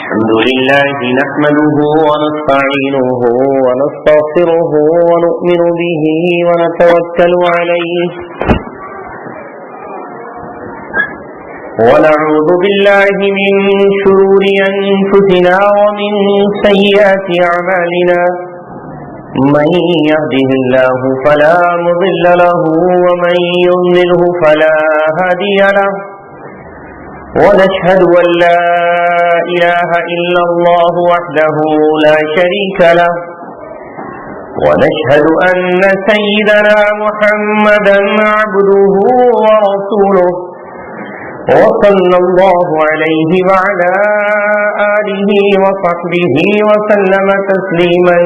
الحمد لله نحمده ونستعينه ونستغفره ونؤمن به ونتوكل عليه ونعوذ بالله من شرور أنفسنا ومن سيئات أعمالنا من يهده الله فلا مضل له ومن يضلله فلا هادي له ونشهد أن لا إله إلا الله وحده لا شريك له ونشهد أن سيدنا محمدا عبده ورسوله وصلى الله عليه وعلى آله وصحبه وسلم تسليما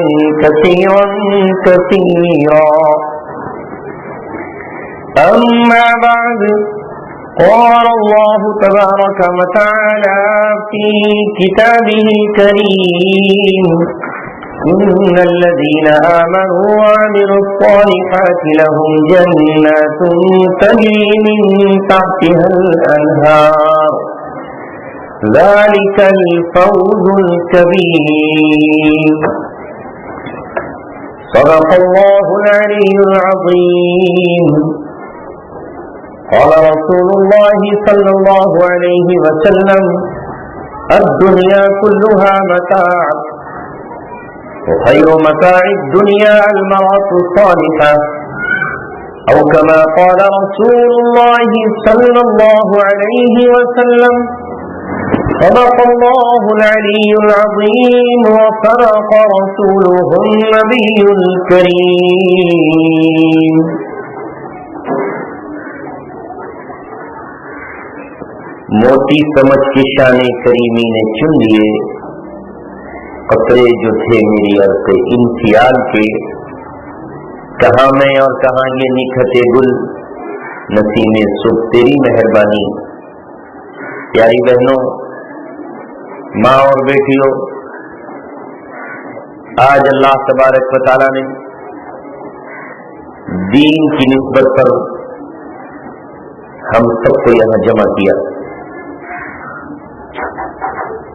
كثيرا كثيرا أما بعد قال الله تبارك وتعالى في كتابه الكريم إن الذين آمنوا وعملوا الصالحات لهم جنات تجري من تحتها الأنهار ذلك الفوز الكبير صدق الله العلي العظيم قال رسول الله صلى الله عليه وسلم الدنيا كلها متاع وخير متاع الدنيا المرأة الصالحة أو كما قال رسول الله صلى الله عليه وسلم صدق الله العلي العظيم وصدق رسوله النبي الكريم موتی سمجھ کے شان کریمی نے چن لیے قطرے جو تھے میری عرض امتیاز کے کہاں میں اور کہاں یہ نکھتے گل نسیم صبح تیری مہربانی. پیاری بہنوں، ماں اور بیٹیوں، آج اللہ تبارک و تعالیٰ نے دین کی نسبت پر ہم سب کو یہاں جمع کیا.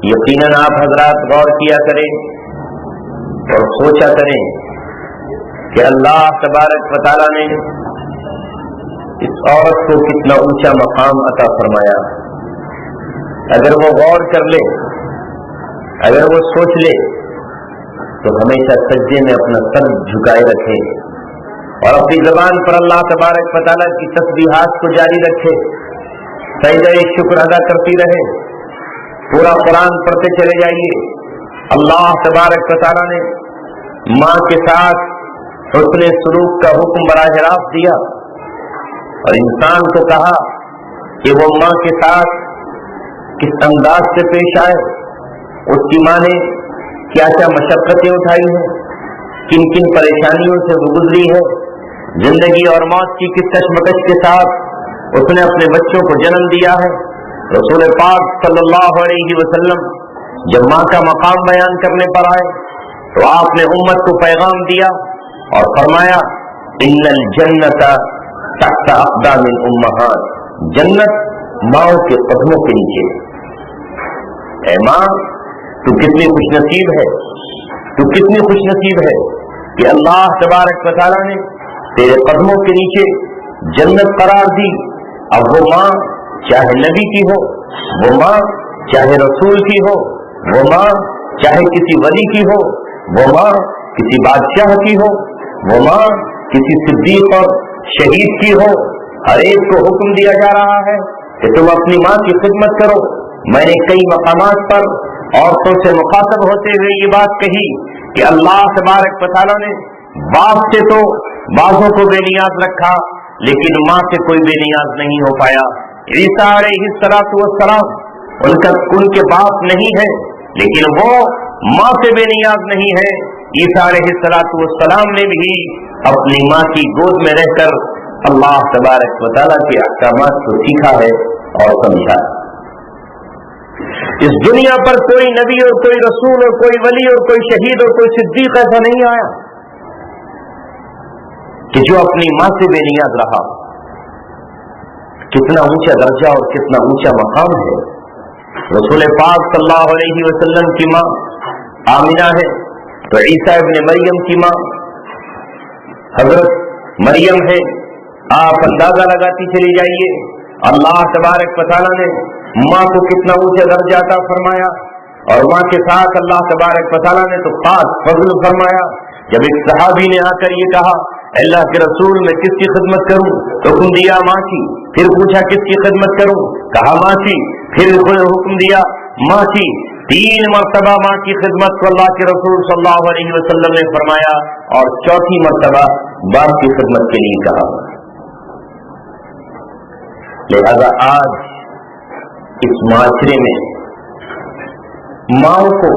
یقیناً آپ حضرات غور کیا کریں اور سوچا کریں کہ اللہ تبارک و تعالیٰ نے اس عورت کو کتنا اونچا مقام عطا فرمایا. اگر وہ غور کر لے، اگر وہ سوچ لے تو ہمیشہ سجدے میں اپنا سر جھکائے رکھے اور اپنی زبان پر اللہ تبارک و تعالیٰ کی تسبیحات کو جاری رکھے، سجدہ شکر ادا کرتی رہے، پورا قرآن پڑھتے چلے جائیے. اللہ تبارک و تعالیٰ نے ماں کے ساتھ حسن سلوک کا حکم براہ راست دیا اور انسان کو کہا کہ وہ ماں کے ساتھ کس انداز سے پیش آئے. اس کی ماں نے کیا کیا مشقتیں اٹھائی ہیں، کن کن پریشانیوں سے وہ گزری ہے، زندگی اور موت کی کس کشمکش کے ساتھ اس نے اپنے بچوں کو جنم دیا ہے. رسول پاک صلی اللہ علیہ وسلم جب ماں کا مقام بیان کرنے پر آئے تو آپ نے امت کو پیغام دیا اور فرمایا ان الجنت تحت اقدام الامہات، جنت ماؤں کے قدموں کے نیچے. اے ماں، تو کتنی خوش نصیب ہے، تو کتنی خوش نصیب ہے کہ اللہ تبارک و تعالیٰ نے تیرے قدموں کے نیچے جنت قرار دی. اب وہ ماں چاہے نبی کی ہو، وہ ماں چاہے رسول کی ہو، وہ ماں چاہے کسی ولی کی ہو، وہ ماں کسی بادشاہ کی ہو، وہ ماں کسی صدیق اور شہید کی ہو، ہر ایک کو حکم دیا جا رہا ہے کہ تم اپنی ماں کی خدمت کرو. میں نے کئی مقامات پر عورتوں سے مخاطب ہوتے ہوئے یہ بات کہی کہ اللہ تبارک و تعالیٰ نے باپ سے تو بعضوں کو بے نیاز رکھا لیکن ماں سے کوئی بے نیاز نہیں ہو پایا. عیسیٰ علیہ السلام ان کے باپ نہیں ہے لیکن وہ ماں سے بے نیاز نہیں ہے. عیسیٰ علیہ السلام نے بھی اپنی ماں کی گود میں رہ کر اللہ تبارک و تعالیٰ کے احکامات کو سیکھا ہے اور سمجھا. اس دنیا پر کوئی نبی اور کوئی رسول اور کوئی ولی اور کوئی شہید اور کوئی صدیق ایسا نہیں آیا کہ جو اپنی ماں سے بے نیاز رہا. کتنا اونچا درجہ اور کتنا اونچا مقام ہے. रसूल पाक सल्लल्लाहु अलैहि वसल्लम की माँ आमिना है, तो ईसा इब्न मरियम की माँ हजरत मरियम है। आप अंदाजा लगाती चली जाइए अल्लाह तबारक व तआला ने माँ को कितना ऊंचा दर्जा अता फरमाया, और माँ के साथ अल्लाह तबारक व तआला ने तो खास फजल फरमाया। जब एक सहाबी ने आकर ये कहा अल्लाह के रसूल मैं किसकी खिदमत करूं, तो हुक्म दिया माँ की। फिर पूछा किसकी खिदमत करूं, कहा माँ की। फिर हुक्म दिया माँ की। 3 मरतबा माँ की खिदमत को अल्लाह के रसूल सल्लल्लाहु अलैहि वसल्लम ने फरमाया, और 4थी मरतबा बाप की खिदमत के लिए कहा। लिहाजा आज इस माशरे में माओ को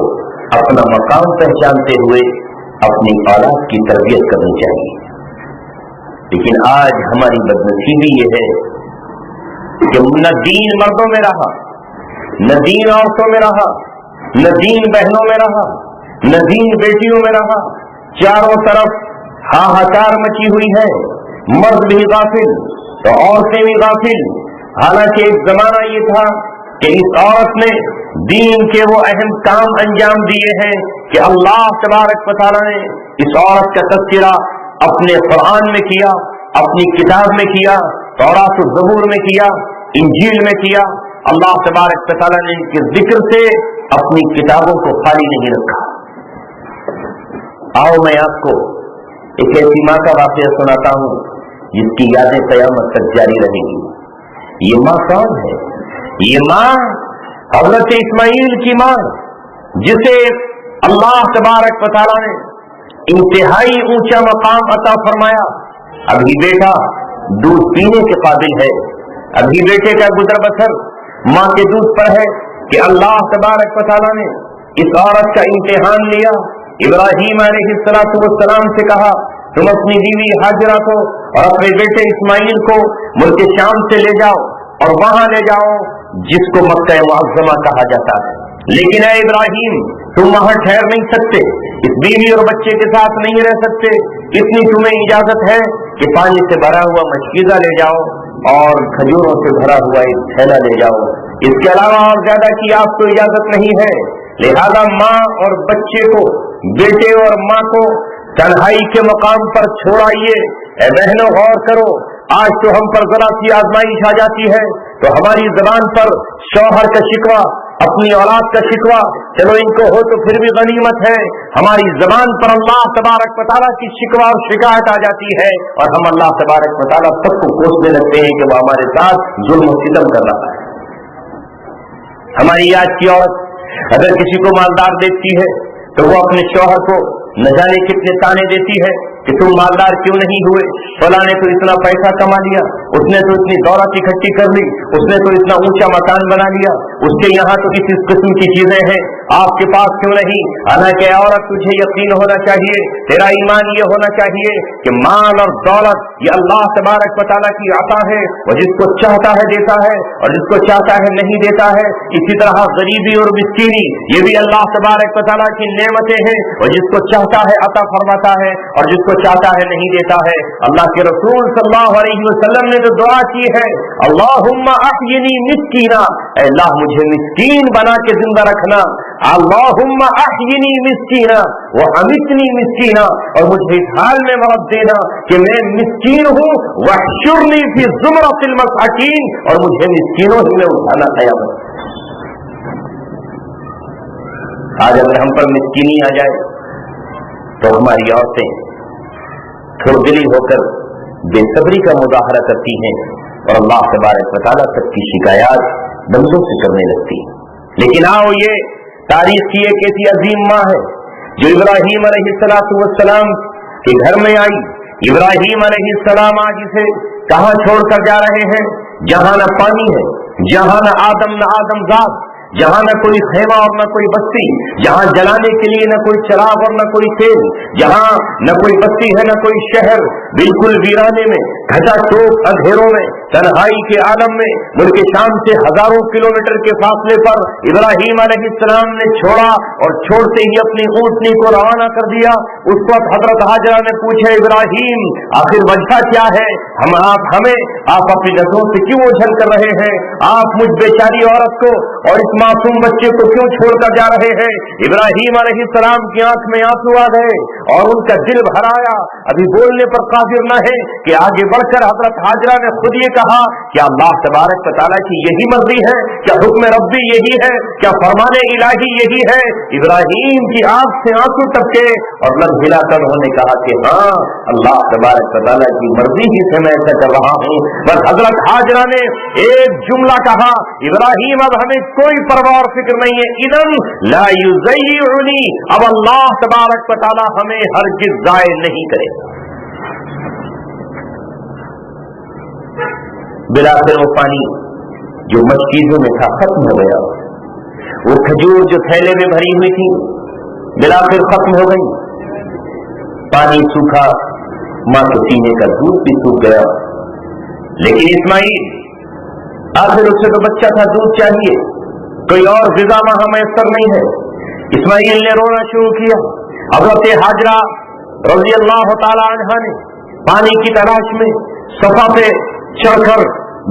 अपना मकाम पहचानते हुए अपनी औलाद की तरबियत करनी चाहिए। लेकिन आज हमारी बदनसीबी ये है कि न दीन मर्दों में रहा, न दीन औरतों में रहा, न दीन बहनों में रहा, न दीन बेटियों में रहा। चारों तरफ हाहाकार मची हुई है, मर्द भी गाफिल तो औरतें भी गाफिल। हालांकि एक जमाना ये था कि इस औरत ने दीन के वो अहम काम अंजाम दिए हैं कि अल्लाह तबारक व तआला ने इस औरत का तज़किरा अपने कुरान में किया, अपनी किताब में किया, तौरात और ज़बूर में किया, इंजील में किया। अल्लाह तबारक व तआला ने इनके जिक्र से अपनी किताबों को खाली नहीं रखा। आओ मैं आपको एक ऐसी माँ का वाक़या सुनाता हूँ जिसकी यादें क़यामत तक जारी रहेगी। ये माँ कौन है? ये माँ हज़रत इस्माईल की माँ, जिसे अल्लाह तबारक व तआला ने इंतहाई ऊंचा मकाम अता फरमाया। अभी बेटा दूध पीने के काबिल है, अभी बेटे का गुजर बसर माँ के दूध पर है कि अल्लाह तबारक व तआला ने इस औरत का इम्तिहान लिया। इब्राहीम अलैहिस्सलाम से कहा तुम अपनी बीवी हाजिरा को और अपने बेटे इस्माईल को मुल्क शाम से ले जाओ और वहां ले जाओ जिसको मक्का मुअज़्ज़मा कहा जाता है। लेकिन ऐ इब्राहीम तुम वहां ठहर नहीं सकते, इस बीवी और बच्चे के साथ नहीं रह सकते। इतनी तुम्हें इजाजत है कि पानी से भरा हुआ मशकीज़ा ले जाओ और खजूरों से भरा हुआ एक थैला ले जाओ। इसके अलावा और ज्यादा की आपको इजाजत नहीं है। लिहाजा माँ और बच्चे को, बेटे और माँ को तन्हाई के मकाम पर छोड़ाइए। बहनों गौर करो, आज तो हम पर जरा सी आजमाइश आ जाती है तो हमारी जबान पर शौहर का शिकवा, अपनी औलाद का शिकवा, चलो इनको हो तो फिर भी गनीमत है। हमारी जबान पर अल्लाह तबारक व तआला की शिकवा और शिकायत आ जाती है और हम अल्लाह तबारक व तआला सबको कोसने लगते हैं कि वो हमारे साथ जुल्म और सितम कर रहा है। हमारी आज की औरत अगर किसी को मालदार देखती है तो वो अपने शौहर को न जाने कितने ताने देती है कि तुम मालदार क्यों नहीं हुए, फलां ने तो इतना पैसा कमा लिया, उसने तो इतनी दौलत इकट्ठी कर ली, उसने तो इतना ऊंचा मकान बना लिया, उसके यहाँ तो इस किस्म की चीजें हैं, आपके पास क्यों नहीं। हालांकि औरत तुझे यकीन होना चाहिए, तेरा ईमान ये होना चाहिए कि माल और दौलत ये अल्लाह तबारक व तआला की अता है, वो जिसको चाहता है देता है और जिसको चाहता है नहीं देता है। इसी तरह गरीबी और मिस्कीनी ये भी अल्लाह तबारक व तआला की नेमतें हैं, और जिसको चाहता है अता फरमाता है और जिसको चाहता है नहीं देता है। अल्लाह के रसूल सल्लल्लाहु अलैहि वसल्लम ने तो दुआ की है, अल्लाहुम्मा अहयिनी मिस्कीना, अल्लाह मुझे मिस्कीन बना के जिंदा रखना। अल्लाहुम्मा अहयिनी मिस्कीना व अमितनी मिस्कीना, और मुझे इस हाल में मौत देना कि मैं मिस्कीन हूँ, वहशुरनी फी ज़ुमरतिल मसाकीन, और मुझे मिस्कीनों ही में उठाना क़यामत। आज अगर हम पर मिस्कीनी आ जाए तो हमारी औरतें थोड़दिली होकर बेसब्री का मुजाहरा करती हैं और अल्लाह तबारक व तआला तक की शिकायत बंदों से करने लगती है। लेकिन आओ, ये तारीख की एक ऐसी अजीम माँ है जो इब्राहीम अलैहिस्सलाम के घर में आई। इब्राहीम अलैहिस्सलाम आज इसे कहाँ छोड़कर जा रहे हैं, जहां न पानी है, जहां न आदमजात, जहां न कोई खेमा और न कोई बस्ती, जहां जलाने के लिए न कोई चराग और न कोई तेल, जहां न कोई बस्ती है न कोई शहर, बिल्कुल वीराने में, घटा टोक अंधेरों में तन्हाई के आलम में मुल्क शाम से हजारों किलोमीटर के फासले पर इब्राहिम अलैहिस्सलाम ने छोड़ा और छोड़ते ही अपनी ऊँटनी को रवाना कर दिया। उस वक्त हजरत हाजरा ने पूछा, इब्राहिम आखिर वजह क्या है? आप अपनी नजरों से क्यों ओझल कर रहे हैं? आप मुझ बेचारी औरत को और इस मासूम बच्चे को क्यों छोड़कर जा रहे हैं? इब्राहिम अलैहिस्सलाम की आंख में आंसू आ गए और उनका दिल भर आया। अभी बोलने पर कादिर न है कि आगे बढ़कर हजरत हाजरा ने खुद ये कहा, क्या अल्लाह तबारक व तआला की यही मर्जी है? क्या हुक्म रब्बी यही है? क्या फरमाने इलाही यही है? इब्राहिम की आंख से आंसू टपके और लग हिलाकर उन्होंने कहा कि हाँ, अल्लाह तबारक व तआला की मर्जी ही से मैं ऐसा कर रहा हूँ। बस हजरत हाजरा ने एक जुमला कहा, इब्राहिम अब हमें कोई परवाह और फिक्र नहीं है, इदन ला युज़य्युनी, अब अल्लाह तबारक व तआला हमें हरगिज़ ज़ाय नहीं करे। बिलाखिर वो पानी जो मशकीजों में था खत्म हो गया। वो खजूर जो थैले में भरी हुई थी बिलाखिर खत्म हो गई। पानी सूखा, मां के पीने का दूध भी सूख गया। लेकिन इस्माइल, आखिर उससे तो बच्चा था, दूध चाहिए, कोई और ग़िज़ा वहां मैसर नहीं है। इस्माइल ने रोना शुरू किया। हज़रत हाजरा रज़ी अल्लाह तआला अन्हा ने पानी की तलाश में सफा पे चढ़कर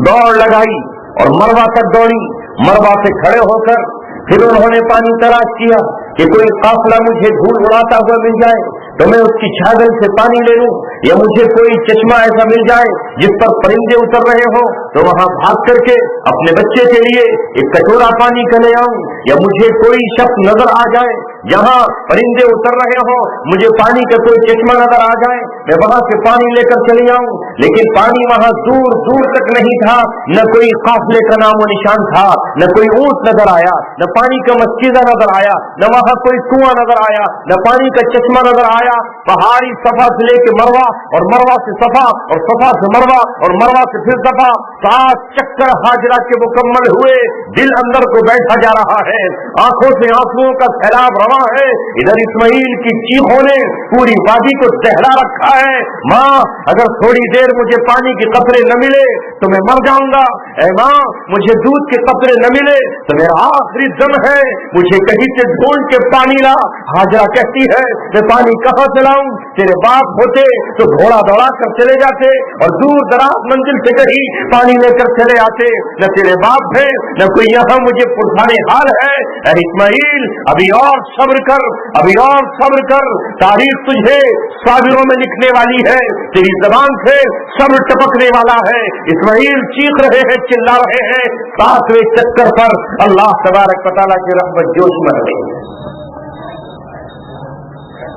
दौड़ लगाई और मरवा तक दौड़ी। मरवा से खड़े होकर फिर उन्होंने पानी तलाश किया कि कोई काफिला मुझे धूल उड़ाता हुआ मिल जाए तो मैं उसकी छागल से पानी ले लूं, या मुझे कोई चश्मा ऐसा मिल जाए जिस पर परिंदे उतर रहे हो तो वहां भाग करके अपने बच्चे के लिए एक कटोरा पानी का ले आऊं, या मुझे कोई शख्स नजर आ जाए जहां परिंदे उतर रहे हो, मुझे पानी का कोई चश्मा नजर आ जाए, मैं वहां से पानी लेकर चले आऊं। लेकिन पानी वहां दूर दूर तक नहीं था, न कोई काफिले का नामो निशान था, न कोई ऊंट नजर आया, न पानी का मस्कीजा नजर आया, न वहां कोई कुआं नजर आया, न पानी का चश्मा नजर आया। पहाड़ी सफा से लेके मरवा और मरवा से सफा और सफा से मरवा और मरवा से फिर सफा, 7 चक्कर हाजरा के मुकम्मल हुए। दिल अंदर को बैठा जा रहा है, आंखों से आंसुओं का सैलाब रवा है। इधर इस्माइल की चीखों ने पूरी वादी को दहला रखा है, माँ अगर थोड़ी देर मुझे पानी के कतरे न मिले तो मैं मर जाऊंगा। ऐ माँ, मुझे दूध के कतरे न मिले तो मेरा आखिरी दम है, मुझे कहीं से ढूंढ के पानी ला। हाजरा कहती है, मैं पानी कहां से लाऊं? तेरे बाप होते तो घोड़ा दौड़ा कर चले जाते और दूर दराज मंजिल से कहीं पानी लेकर चले आते। न तेरे बाप है न कोई यहाँ मुझे पुरसाने हाल है। ऐ इस्माइल, अभी और सब्र कर, अभी और सब्र कर, तारीख तुझे साबिरों में लिखने वाली है, तेरी जबान से सब्र टपकने वाला है। इस्माइल चीख रहे हैं, चिल्ला रहे हैं। 7वें चक्कर पर अल्लाह तबारक व तआला की रहमत जोश में रही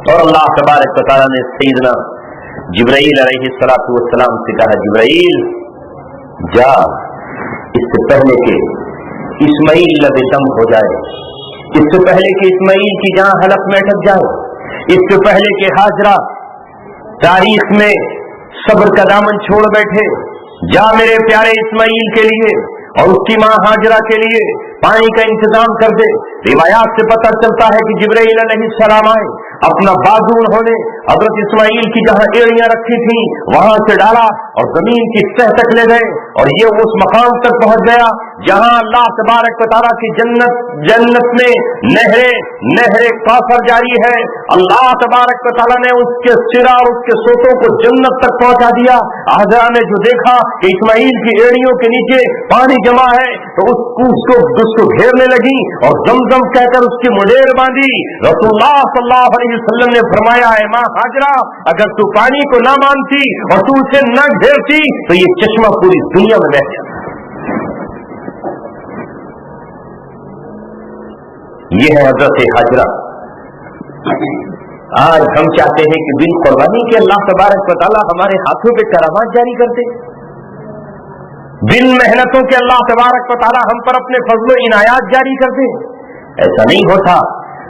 और अल्लाह तबारक व तआला ने सैयदना जिब्राइल अलैहिस्सलातु वस्सलाम से कहा, जिब्राइल जा, इससे पहले कि इस्माइल लबेदम हो जाए, इससे पहले कि इस्माइल की जान हलक में अटक जाए, इससे पहले कि हाजरा तारीख में सब्र का दामन छोड़ बैठे, जा मेरे प्यारे इस्माइल के लिए और उसकी मां हाजरा के लिए पानी का इंतजाम कर दे। रिवायात से पता चलता है कि जिब्राइल अलैहिस्सलाम आए, अपना बाजू उन्होंने हजरत इस्माइल की जहां एड़ियां रखी थी वहां से डाला और जमीन की सतह तक ले गए और ये उस मकाम तक पहुंच गया जहां अल्लाह तबारक व तआला की जन्नत में नहरे कौसर जारी है। अल्लाह तबारक व तआला ने उसके सिरा और उसके सोतों को जन्नत तक पहुंचा दिया। हाजरा ने जो देखा कि इस्माइल की एड़ियों के नीचे पानी जमा है तो उसको घेरने लगी और जमजम कहकर उसकी मुडेर बांधी। रसूलुल्लाह सल्लल्लाहु अलैहि वसल्लम ने फरमाया, है मां हाजरा, अगर तू पानी को ना मानती और तू उसे न घेरती तो ये चश्मा पूरी दुनिया में बह जाता। ये है हजरत हाजरा। आज हम चाहते हैं कि बिन कुर्बानी के अल्लाह तबारक व तआला हमारे हाथों पे करामात जारी करते, बिन मेहनतों के अल्लाह तबारक व तआला हम पर अपने फजल इनायात जारी करते। ऐसा नहीं होता।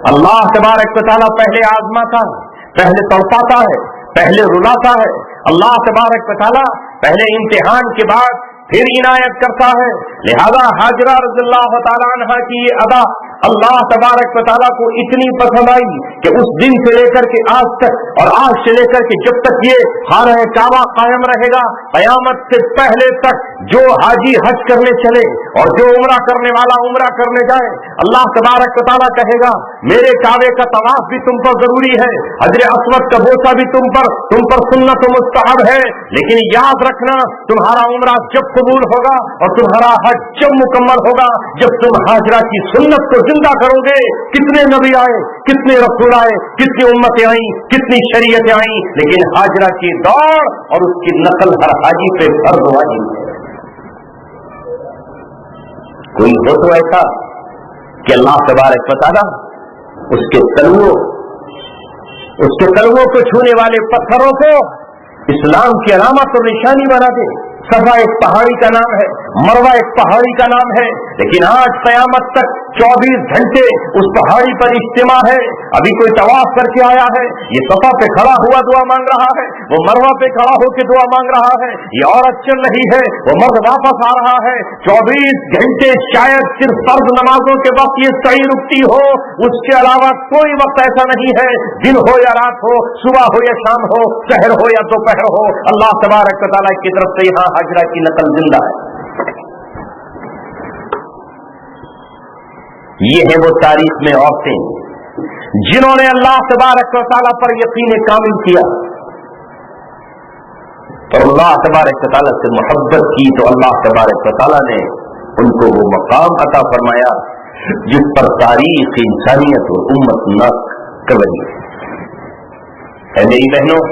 अल्लाह तबारक व तआला पहले आजमाता है, पहले तड़पाता है, पहले रुलाता है। अल्लाह तबारक व तआला पहले इम्तिहान के बाद फिर इनायत करता है। लिहाजा हाजरा रज़ियल्लाहु तआला अन्हा की ये अदा अल्लाह तबारक व तआला को इतनी पसंद आई कि उस दिन से लेकर के आज तक और आज से लेकर के जब तक ये खाना काबा कायम रहेगा, कयामत से पहले तक जो हाजी हज करने चले और जो उम्रा करने वाला उम्रा करने जाए, अल्लाह तबारक व तआला कहेगा मेरे काबे का तवाफ भी तुम पर जरूरी है, हजर अस्वद का बोसा भी तुम पर सुन्नत मुस्तहब है, लेकिन याद रखना तुम्हारा उम्रा जब कबूल होगा और तुम्हारा हज जब मुकम्मल होगा जब तुम हाजरा की सुन्नत को जिंदा करोगे। कितने नबी आए, कितने रसूल आए, कितनी उम्मतें आई, कितनी शरीयतें आई, लेकिन हाजरा की दौड़ और उसकी नकल हर हाजी पे फर्ज वाजिब है। कोई हो तो ऐसा कि अल्लाह तबारक व तआला उसके तलवों को छूने वाले पत्थरों को इस्लाम की अलामत और निशानी बना दे। सफा एक पहाड़ी का नाम है, मरवा एक पहाड़ी का नाम है, लेकिन आज कयामत तक 24 घंटे उस पहाड़ी पर इज्तिमा है। अभी कोई तवाफ करके आया है, ये सफा पे खड़ा हुआ दुआ मांग रहा है, वो मरवा पे खड़ा होकर दुआ मांग रहा है, ये औरत चल रही है, वो मर्द वापस आ रहा है। 24 घंटे शायद सिर्फ फर्ज नमाजों के वक्त ये सही रुकती हो, उसके अलावा कोई वक्त ऐसा नहीं है, दिन हो या रात हो, सुबह हो या शाम हो, शहर हो या दोपहर हो, अल्लाह तबारक व तआला की तरफ से यहाँ हाजरा की नकल जिंदा है। ये है वो तारीख में औरतें जिन्होंने अल्लाह तबारक व तआला पर यकीन कामिल किया और अल्लाह तबारक व तआला से मोहब्बत की, तो अल्लाह तबारक व तआला ने उनको वो मकाम अता फरमाया जिस पर तारीख इंसानियत और उम्मत न कर रही है। मेरी बहनों,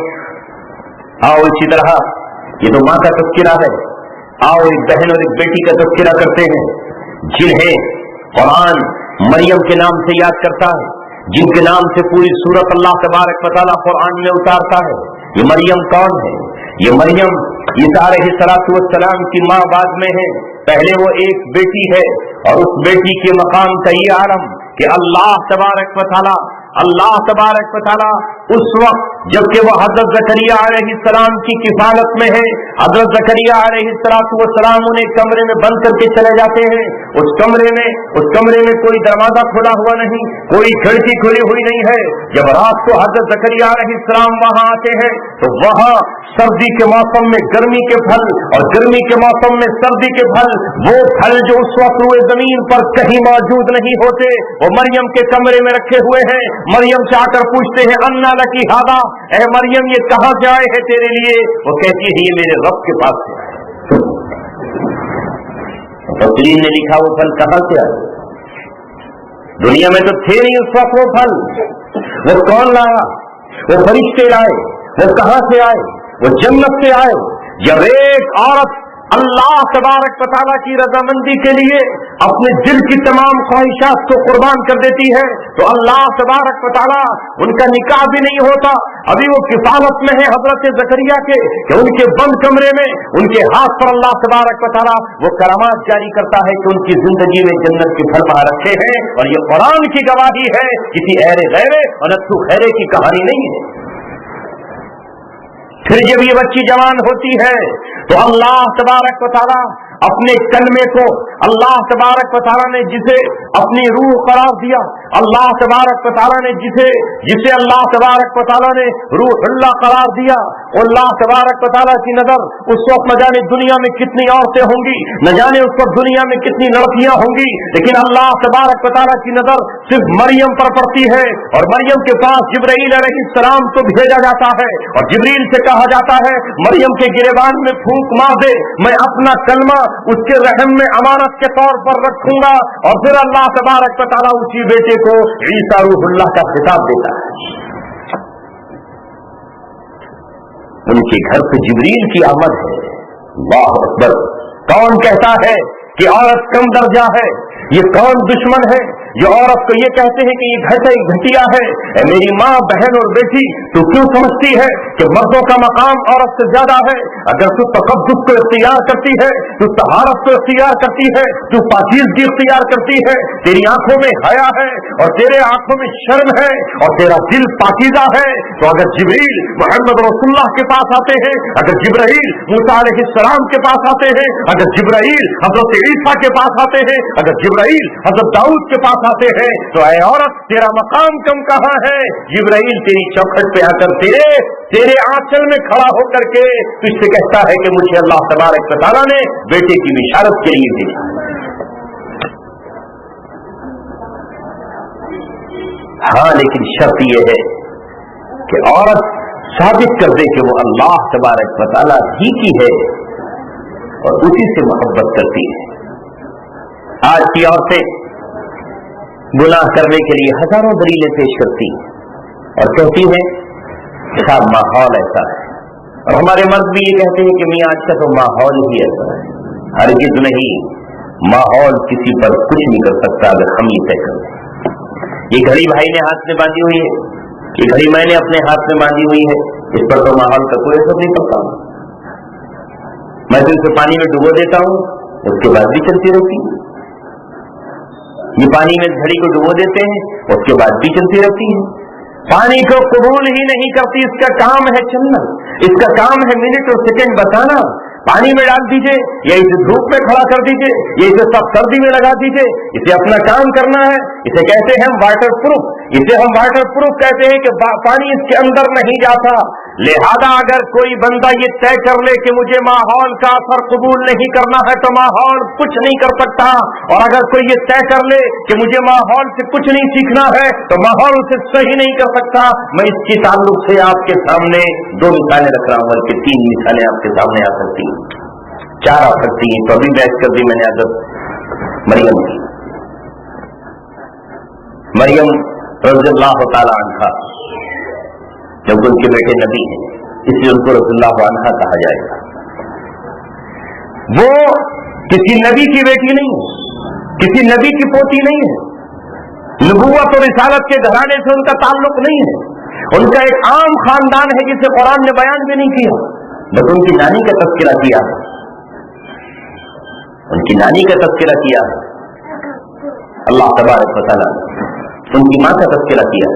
आओ इसी तरह, ये तो माँ का तज़किरा है, आओ एक बहन और एक बेटी का तज़किरा करते हैं जिन्हें कुरान मरियम के नाम से याद करता है, जिनके नाम से पूरी सूरत अल्लाह तबारक व तआला कुरान में उतारता है। ये मरियम कौन है? ये मरियम ईसा अलैहिस्सलाम की माँ बाद में है, पहले वो एक बेटी है और उस बेटी के मकाम का ये आलम कि अल्लाह तबारक व तआला उस वक्त जबकि वह हजरत ज़करिया अलैहिस्सलाम की किफालत में है, हजरत ज़करिया अलैहिस्सलाम उन्हें कमरे में बंद करके चले जाते हैं। उस कमरे में कोई दरवाजा खुला हुआ नहीं, कोई खिड़की खुली हुई नहीं है। जब रात को हजरत ज़करिया अलैहिस्सलाम वहां आते हैं तो वहां सर्दी के मौसम में गर्मी के फल और गर्मी के मौसम में सर्दी के फल, वो फल जो उस वक्त हुए जमीन पर कहीं मौजूद नहीं होते, वो मरियम के कमरे में रखे हुए हैं। मरियम से आकर पूछते हैं अन्ना लकी हादा, ए मरियम ये कहां से आए हैं तेरे लिए? वो कहती है ये मेरे रब के पास से आए। तफसीर ने लिखा वो फल कहां से आए? दुनिया में तो थे नहीं उस वक्त वो फल, वो कौन लाया? वो फरिश्ते लाए? वो कहां से आए? वो जन्नत से आए। जब एक औरत अल्लाह तबारक व तआला की रजामंदी के लिए अपने दिल की तमाम ख्वाहिशात को कुर्बान कर देती है तो अल्लाह तबारक व तआला उनका निकाह भी नहीं होता। अभी वो किफालत में है हजरत ज़करिया के कि उनके बंद कमरे में उनके हाथ पर अल्लाह तबारक व तआला वो करामात जारी करता है कि उनकी जिंदगी में जन्नत के फल वहां रखे हैं। और ये कुरान की गवाही है, किसी ऐरे गैरे और नत्थु खैरे की कहानी नहीं है। फिर जब ये बच्ची जवान होती है तो अल्लाह तबारक व तआला अपने कलमे को, अल्लाह तबारक व तआला ने जिसे अपनी रूह करार दिया, अल्लाह तबारक व तआला ने जिसे अल्लाह तबारक व तआला ने रूहुल्लाह करार दिया, अल्लाह तबारक व तआला की नजर उस वक्त न जाने दुनिया में कितनी औरतें होंगी, न जाने उस वक्त दुनिया में कितनी लड़कियां होंगी, लेकिन अल्लाह तबारक व तआला की नजर सिर्फ मरियम पर पड़ती है। और मरियम के पास जिब्राइल अलैहिस्सलाम को भेजा जाता है और जिब्रील से कहा जाता है मरियम के गिरेबान में फूंक मार दे, मैं अपना कलमा उसके रहम में अमानत के तौर पर रखूंगा। और फिर अल्लाह तबारक व तआला उसी बेटे को ईसा रूहुल्लाह का खिताब देता है। उनके घर से जिब्रील की आमद है। अल्लाह अकबर। कौन कहता है कि औरत कम दर्जा है? ये कौन दुश्मन है जो औरत को ये कहते हैं कि ये घटिया है? मेरी माँ, बहन और बेटी, तू क्यों समझती है कि मर्दों का मकाम औरत से ज्यादा है? अगर तू तकद्दुस को इख्तियार करती है, तू तहारत को इख्तियार करती है, तू पाकीज़गी इख्तियार करती है, तेरी आंखों में हया है और तेरे आंखों में शर्म है और तेरा दिल पाकीज़ा है, तो अगर जिब्रील मोहम्मद रसूलुल्लाह के पास आते हैं, अगर जिब्राइल मूसा अलैहिस्सलाम के पास आते हैं, अगर जिब्राइल हजरत ईसा के पास आते हैं, अगर जिब्राइल हजरत दाऊद के पास पास आते हैं तो ऐ औरत तेरा मकाम कम कहाँ है, जिब्राइल तेरी चौखट पे आकर तेरे आंचल में खड़ा होकर के तुझसे कहता है कि मुझे अल्लाह तबारक व तआला ने बेटे की बिशारत के लिए भेजा। हाँ, लेकिन शर्त यह है कि औरत साबित कर दे कि वो अल्लाह तबारक व तआला ही की है और उसी से मोहब्बत करती है। आज की औरतें गुनाह करने के लिए हजारों दलीलें पेश करती हैं और कहती हैं साहब माहौल ऐसा है, और हमारे मर्द भी ये कहते हैं कि मियाँ आज का तो माहौल ही ऐसा है। हरगिज़ नहीं, माहौल किसी पर कुछ नहीं कर सकता अगर हम ये तय करें। ये घड़ी भाई ने हाथ में बांधी हुई है, ये घड़ी मैंने अपने हाथ में बांधी हुई है, इस पर तो माहौल का कोई असर नहीं पड़ता। मैं तो इसे पानी में डुबो देता हूं, उसके बाद भी चलती रहती है। ये पानी में घड़ी को डुबो देते हैं, उसके बाद भी चलती रहती है। पानी को कबूल ही नहीं करती, इसका काम है चलना, इसका काम है मिनट और सेकंड बताना। पानी में डाल दीजिए या इसे धूप में खड़ा कर दीजिए या इसे सब सर्दी में लगा दीजिए, इसे अपना काम करना है। इसे कहते हैं हम वाटर प्रूफ, इसे हम वाटर प्रूफ कहते हैं कि पानी इसके अंदर नहीं जाता। लिहाजा अगर कोई बंदा ये तय कर ले कि मुझे माहौल का असर कबूल नहीं करना है तो माहौल कुछ नहीं कर सकता, और अगर कोई ये तय कर ले कि मुझे माहौल से कुछ नहीं सीखना है तो माहौल उसे सही नहीं कर सकता। मैं इसके ताल्लुक से आपके सामने 2 मिसालें रख रहा हूं, बल्कि 3 मिसालें आपके सामने आ सकती हैं, 4 आ सकती हैं। तो अभी बैठ कर दी मैंने आदत मरियम की। मरियम रज़ियल्लाहु ताला अन्हा, जब उनके बेटे नबी हैं इसलिए उनको रज़ियल्लाहु अन्हा कहा जाएगा। वो किसी नबी की बेटी नहीं है, किसी नबी की पोती नहीं है, नबूवत और रिसालत के घराने से उनका ताल्लुक नहीं है। उनका एक आम खानदान है जिसे कुरान ने बयान भी नहीं किया, बस उनकी नानी का तज़किरा किया, उनकी नानी का तज़किरा किया, अल्लाह तबारक व तआला उनकी मां का तज़किरा किया।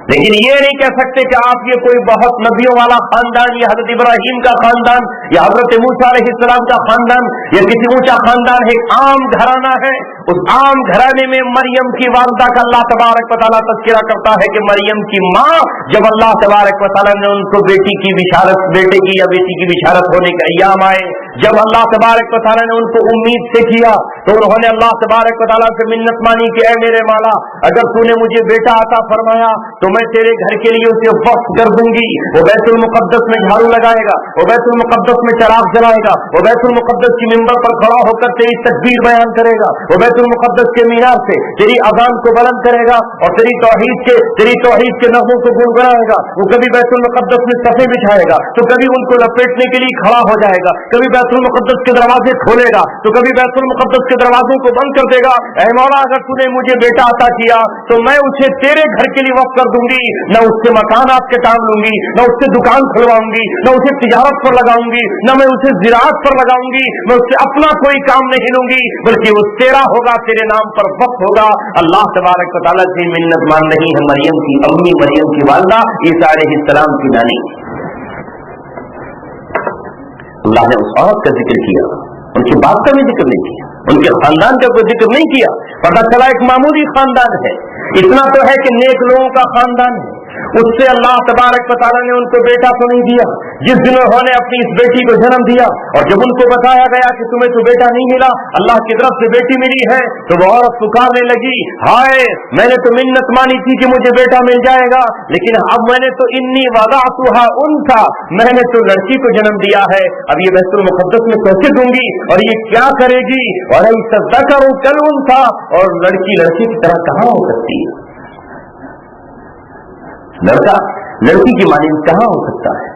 लेकिन ये नहीं कह सकते कि आप ये कोई बहुत नबियों वाला खानदान, या हजरत इब्राहिम का खानदान, या हजरत मूसा अलैहिस्सलाम का खानदान, या किसी ऊंचा खानदान है। एक आम घराना है, उस आम घराने में मरियम की वालदा का अल्लाह तबारक व तआला तज़किरा करता है कि मरियम की माँ, जब अल्लाह तबारक व तआला ने उनको बेटी की बिशारत, बेटे की या बेटी की बिशारत होने के अय्याम आए, जब अल्लाह तबारक व तआला ने उनको उम्मीद से किया तो उन्होंने अल्लाह तबारक व तआला से मिन्नत मानी कि ऐ मेरे मौला, अगर तूने मुझे बेटा अता फरमाया तो मैं तेरे घर के लिए उसे वक्फ कर दूंगी। वो बैतुल मुक़द्दस में झाड़ू लगाएगा, वो बैतुल मुक़द्दस में चराग जलाएगा, वो बैतुल मुक़द्दस की मिंबर पर खड़ा होकर तेरी तकबीर बयान करेगा, वो बैतुल मुक़द्दस के मीनार से तेरी अज़ान को बुलंद करेगा और तेरी तौहीद के नग़मों को गुनगुनाएगा। वो कभी बैतुल मुक़द्दस में सफ़े बिछाएगा तो कभी उनको लपेटने के लिए खड़ा हो जाएगा, कभी बैतुल मुक़द्दस के दरवाजे खोलेगा तो कभी बैतुल मुक़द्दस के दरवाजों को बंद कर देगा। ऐ मौला, अगर तूने मुझे बेटा अता किया तो मैं उसे तेरे घर के लिए वक्फ कर दूंगी, न उससे मकानात के काम लूंगी, न उससे दुकान खुलवाऊंगी, न उसे तिजारत पर लगाऊंगी, न मैं उसे ज़िराअत पर लगाऊंगी, मैं उससे अपना कोई काम नहीं लूंगी, बल्कि वो तेरा होगा, तेरे नाम पर वक्फ होगा। अल्लाह तबारक व तआला से मिन्नत मान रही है मरियम की अम्मी, मरियम की वालदा, ईसा अलैहिस्सलाम की नानी। अल्लाह ने उस औरत का जिक्र किया, उनके बाप का भी जिक्र नहीं किया, उनके खानदान का कोई जिक्र नहीं किया। पता चला एक मामूली खानदान है। इतना तो है कि नेक लोगों का खानदान है, उससे अल्लाह तबारक व तआला ने उनको बेटा तो नहीं दिया। जिस दिन उन्होंने अपनी इस बेटी को जन्म दिया और जब उनको बताया गया कि तुम्हें तो बेटा नहीं मिला, अल्लाह की तरफ से बेटी मिली है, तो वो औरत पुकारने लगी, हाय, मैंने तो मिन्नत मानी थी कि मुझे बेटा मिल जाएगा, लेकिन अब मैंने तो इन्नी वज़अतुहा उन्सा, मैंने तो लड़की को जन्म दिया है, अब ये बैतुल मुक़द्दस में कैसे दूंगी और ये क्या करेगी, और ऐसा ज़करु कल उन्सा, और लड़की लड़की की तरह कहाँ हो सकती है, लड़का लड़की की मानिंद कहाँ हो सकता है।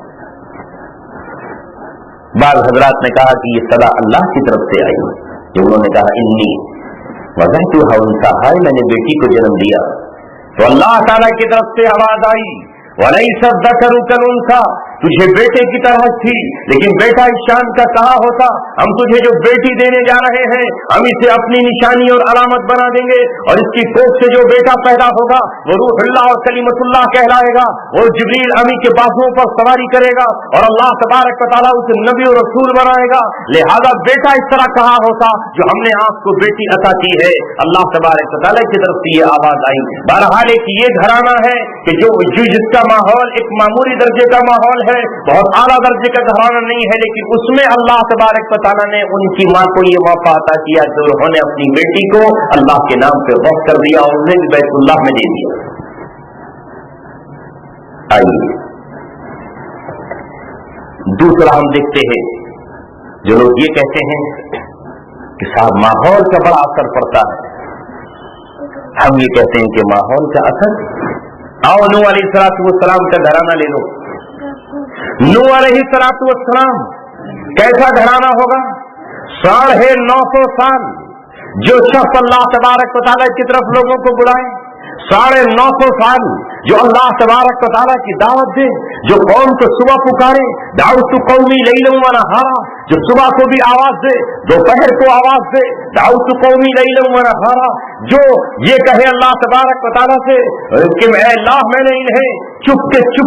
बाज़ हज़रात ने कहा कि ये सदा अल्लाह की तरफ से आई, जब उन्होंने कहा इन्नी वज़अतुहा उन्सा, हाय मैंने बेटी को जन्म दिया, तो अल्लाह ताला की तरफ से आवाज आई, वलैसा ज़करु कल उन्सा, تجھے بیٹے کی طرح تھی، لیکن بیٹا اس شان کا کہا ہوتا، ہم تجھے جو بیٹی دینے جا رہے ہیں ہم اسے اپنی نشانی اور علامت بنا دیں گے، اور اس کی کوکھ سے جو بیٹا پیدا ہوگا وہ روح اللہ اور کلیمت اللہ کہلائے گا، وہ جبریل امی کے بازوؤں پر سواری کرے گا اور اللہ تبارک و تعالیٰ اسے نبی اور رسول بنائے گا۔ لہذا بیٹا اس طرح کہا ہوتا جو ہم نے آپ کو بیٹی عطا کی ہے۔ اللہ تبارک و تعالیٰ کی طرف سے یہ آواز آئی۔ بہرحال ایک یہ گھرانہ ہے کہ جو جس کا ماحول ایک معمولی درجے کا ماحول ہے، بہت اعلیٰ درجے کا گھرانہ نہیں ہے، لیکن اس میں اللہ تبارک و تعالیٰ نے ان کی ماں کو یہ موقع عطا کیا کہ انہوں نے اپنی بیٹی کو اللہ کے نام پہ وقف کر دیا اور انہیں بھی بیت اللہ میں دے دیا۔ آئیے دوسرا ہم دیکھتے ہیں جو لوگ یہ کہتے ہیں کہ صاحب ماحول کا بڑا اثر پڑتا ہے، ہم یہ کہتے ہیں کہ ماحول کا اثر، آؤ نوح علیہ السلام کا گھرانہ لے لو۔ نوح علیہ السلام کیسا گھرانہ ہوگا؟ 950 سال جو شخص اللہ تبارک و تعالیٰ کی طرف لوگوں کو بلائے، 950 سال جو اللہ تبارک و تعالیٰ کی دعوت دے، جو قوم کو صبح پکارے، دعوت قومی لیلا و نہارا، جو صبح کو بھی آواز دے، دوپہر کو آواز دے، دعوت قومی لیلا و نہارا، جو یہ کہے اللہ تبارک و تعالیٰ سے کہ اے اللہ میں نے انہیں چپ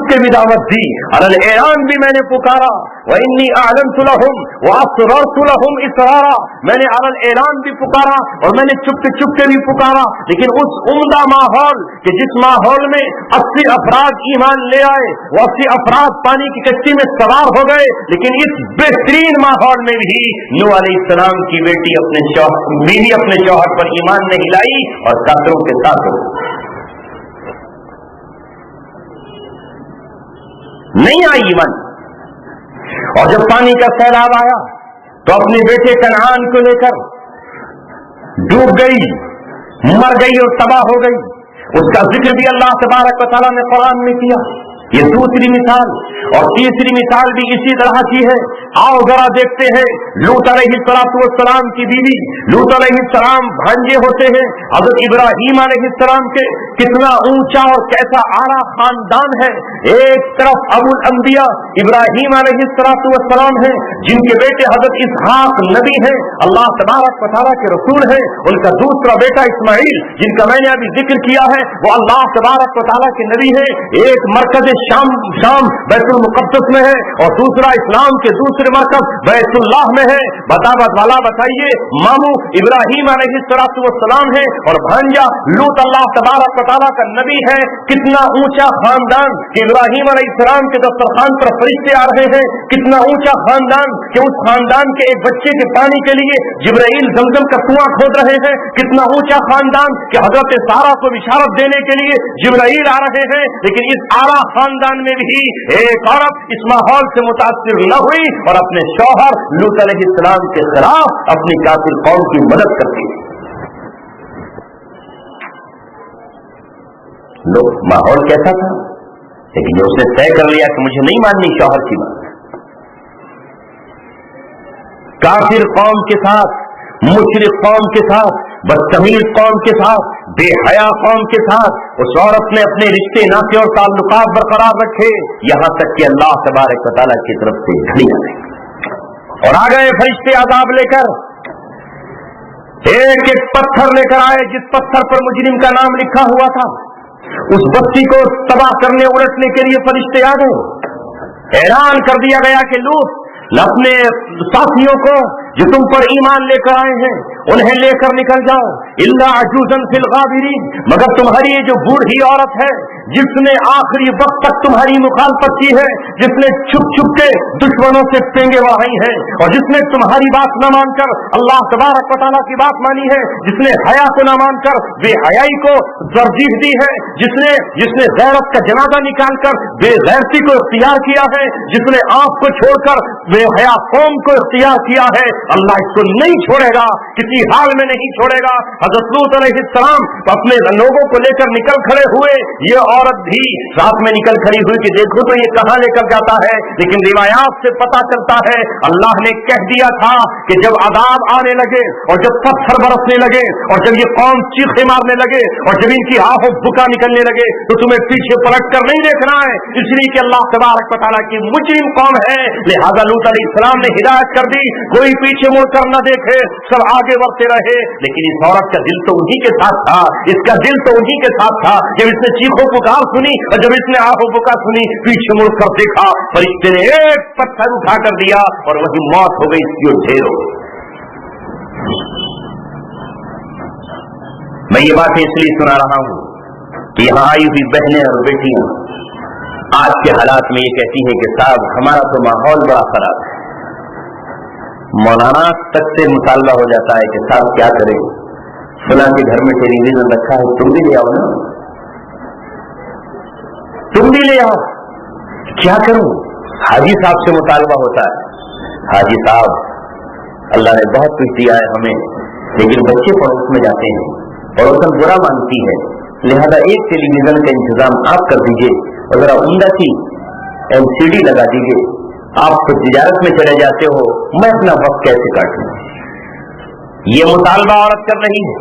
کے بھی دعوت دی، علی الاعلان بھی میں نے پکارا، وانی اعلنت لهم واسررت لهم اسرارا، میں نے علی الاعلان بھی پکارا اور میں نے چپ کے بھی پکارا۔ لیکن اس عمدہ ماحول کہ جس ماحول میں 80 افراد ایمان لے آئے، وہ 80 افراد پانی کی کشتی میں سوار ہو گئے، لیکن اس بہترین ماحول میں بھی نوح علیہ السلام کی بیٹی بیوی اپنے شوہر پر ایمان نہیں لائی اور کافروں کے ساتھ ہو نہیں آئی ایمان۔ اور جب پانی کا سیلاب آیا تو اپنے بیٹے کنعان کو لے کر ڈوب گئی، مر گئی اور تباہ ہو گئی۔ اس کا ذکر بھی اللہ تبارک و تعالیٰ نے قرآن میں کیا۔ یہ دوسری مثال اور تیسری مثال بھی اسی طرح کی ہے۔ آؤ ذرا دیکھتے ہیں لوط علیہ السلام کی بیوی، لوط علیہ السلام بھانجے ہوتے ہیں حضرت ابراہیم علیہ السلام کے، کتنا اونچا اور کیسا اعلیٰ خاندان ہے۔ ایک طرف ابو الانبیاء ابراہیم علیہ السلام ہیں جن کے بیٹے حضرت اسحاق نبی ہیں، اللہ تبارک و تعالیٰ کے رسول ہیں۔ ان کا دوسرا بیٹا اسماعیل جن کا میں نے ابھی ذکر کیا ہے وہ اللہ تبارک و تعالیٰ کے نبی ہیں۔ ایک مرکز شام بیت المقدس میں ہے اور دوسرا اسلام کے دوسرے مرکز بیت اللہ میں ہے۔ بتائیے ماموں ابراہیم علیہ السلام ہے اور بھانجا لوط اللہ تبارک و تعالیٰ کا نبی ہے۔ کتنا اونچا خاندان کہ ابراہیم علیہ السلام کے دسترخوان پر فرشتے آ رہے ہیں، کتنا اونچا خاندان کہ اس خاندان کے ایک بچے کے پانی کے لیے جبرائیل زمزم کا کنواں کھود رہے ہیں، کتنا اونچا خاندان کہ حضرت سارہ کو بشارت دینے کے لیے جبرائیل آ رہے ہیں۔ لیکن اس اعلیٰ خاندان میں بھی ایک عورت اس ماحول سے متاثر نہ ہوئی اور اپنے شوہر لوط علیہ السلام کے خلاف اپنی کافر قوم کی مدد کرتی ہے۔ لوگ ماحول کیسا تھا، لیکن جو اس نے طے کر لیا کہ مجھے نہیں ماننی شوہر کی بات، کافر قوم کے ساتھ، مشرک قوم کے ساتھ، بدتمیز قوم کے ساتھ، بے حیا قوم کے ساتھ اس عورت نے اپنے رشتے ناطے اور تعلقات برقرار رکھے، یہاں تک کہ اللہ تبارک و تعالیٰ کی طرف سے گھڑی آ گئی اور آ گئے فرشتے عذاب لے کر، ایک ایک پتھر لے کر آئے جس پتھر پر مجرم کا نام لکھا ہوا تھا۔ اس بستی کو تباہ کرنے الٹنے کے لیے فرشتے آ گئے۔ اعلان کر دیا گیا کہ لوط اپنے ساتھیوں کو جو تم پر ایمان لے کر آئے ہیں انہیں لے کر نکل جاؤ، الا عجوزا فی الغابرین، مگر تمہاری یہ جو بوڑھی عورت ہے جس نے آخری وقت تک تمہاری مخالفت کی ہے، جس نے چھپ کے دشمنوں سے پینگے بڑھائی ہیں اور جس نے تمہاری بات نہ مان کر اللہ تبارک و تعالیٰ کی بات مانی ہے، جس نے حیا کو نہ مان کر بے حیائی کو ترجیح دی ہے، جس نے غیرت کا جنازہ نکال کر بے غیرتی کو اختیار کیا ہے، جس نے آنکھ کو چھوڑ کر बे हया कौम को इख्तियार किया है, अल्लाह इसको नहीं छोड़ेगा, किसी हाल में नहीं छोड़ेगा। हज़रत लूत अलैहिस्सलाम अपने लोगों को लेकर निकल खड़े हुए, ये औरत भी साथ में निकल खड़ी हुई कि देखो तो ये कहां लेकर जाता है। लेकिन रिवायात से पता चलता है अल्लाह ने कह दिया था कि जब अजाब आने लगे और जब पत्थर बरसने लगे और जब ये कौम चीखे मारने लगे और जब इनकी आहों बुका निकलने लगे तो तुम्हें पीछे पलट कर नहीं देखना है, इसलिए कि अल्लाह तबारक व तआला की मुजरिम कौम है। लिहाजा लूत अलैहिस्सलाम ने हिदायत कर दी, कोई पीछे मुड़ कर न देखे, सब आगे बढ़ते रहे। लेकिन इस औरत का दिल तो उन्हीं के साथ था, इसका दिल तो उन्हीं के साथ था। जब इसने चीखों पुकार सुनी और जब इसने आहों बुका सुनी, पीछे मुड़ कर देखा, फरिश्ते ने एक पत्थर उठा कर दिया और वही मौत हो गई, इसकी ढेर हो गई। मैं ये बातें इसलिए सुना रहा हूं कि यहां आई हुई बहनें और बेटियां आज के हालात में ये कहती हैं कि साहब हमारा तो माहौल बड़ा खराब है। मौलाना तक से मुतालबा हो जाता है कि साहब क्या करें, फलां के घर में टेलीविजन रखा है, तुम भी ले आओ ना, तुम भी ले आओ। क्या करूं? हाजी साहब से मुतालबा होता है, हाजी साहब अल्लाह ने बहुत कुछ दिया है हमें, लेकिन बच्चे पड़ोस में जाते हैं, पड़ोसन बुरा मानती है, लिहाजा एक टेलीविजन का इंतजाम आप कर दीजिए और जरा उम्दा सी LCD लगा दीजिए। आप तो तिजारत में चले जाते हो, मैं अपना वक्त कैसे काटूं? ये मुतालबा औरत कर रही है।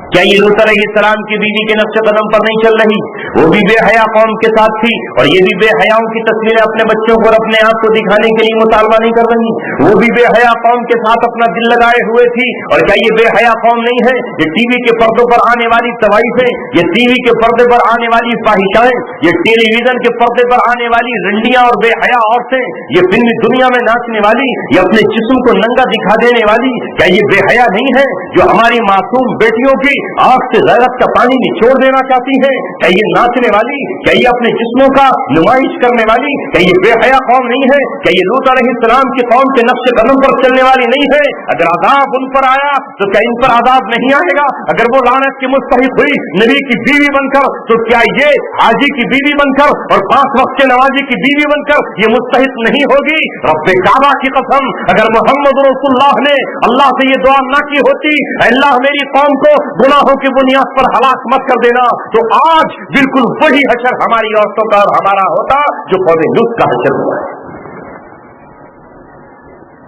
क्या ये लूत अलैहिस्सलाम की बीवी के नक्शे कदम पर नहीं चल रही? वो भी बेहया कौम के साथ थी और ये भी बेहयाओं की तस्वीरें अपने बच्चों को और अपने आप को दिखाने के लिए मुतालबा नहीं कर रही। वो भी बेहया कौम के साथ अपना दिल लगाए हुए थी। और क्या ये बेहया कौम नहीं है? ये टीवी के पर्दों पर आने वाली तवाइफें, ये टीवी के पर्दे पर आने वाली फाहिशाएं, ये टेलीविजन के पर्दे पर आने वाली रंडियां और बेहया औरतें, ये फिल्मी दुनिया में नाचने वाली, ये अपने जिस्म को नंगा दिखा देने वाली, क्या ये बेहया नहीं है जो हमारी मासूम बेटियों की आंख से गैरत का पानी निचोड़ देना चाहती है? क्या ये नाचने वाली, क्या ये अपने जिस्मों का नुमाइश करने वाली, क्या ये बेहया कौम नहीं है? क्या ये लूत अलैहिस्सलाम की कौम के नक्शे कदम पर चलने वाली नहीं है? अगर अजाब उन पर आया तो क्या इन पर अजाब नहीं आएगा? अगर वो लानत की मुस्तहिक हुई नबी की बीवी बनकर, तो क्या ये हाजी की बीवी बनकर और 5 वक्त के नवाजी की बीवी बनकर ये मुस्तहिक नहीं होगी? रब्बे काबा की कसम, अगर मोहम्मद रसूलुल्लाह ने अल्लाह से ये दुआ ना की होती, अल्लाह मेरी कौम को गुनाहों की बुनियाद पर हलाक मत कर देना, तो आज बिल्कुल वही हशर हमारी औरतों का और हमारा होता जो कौमे लूत का हशर हुआ है।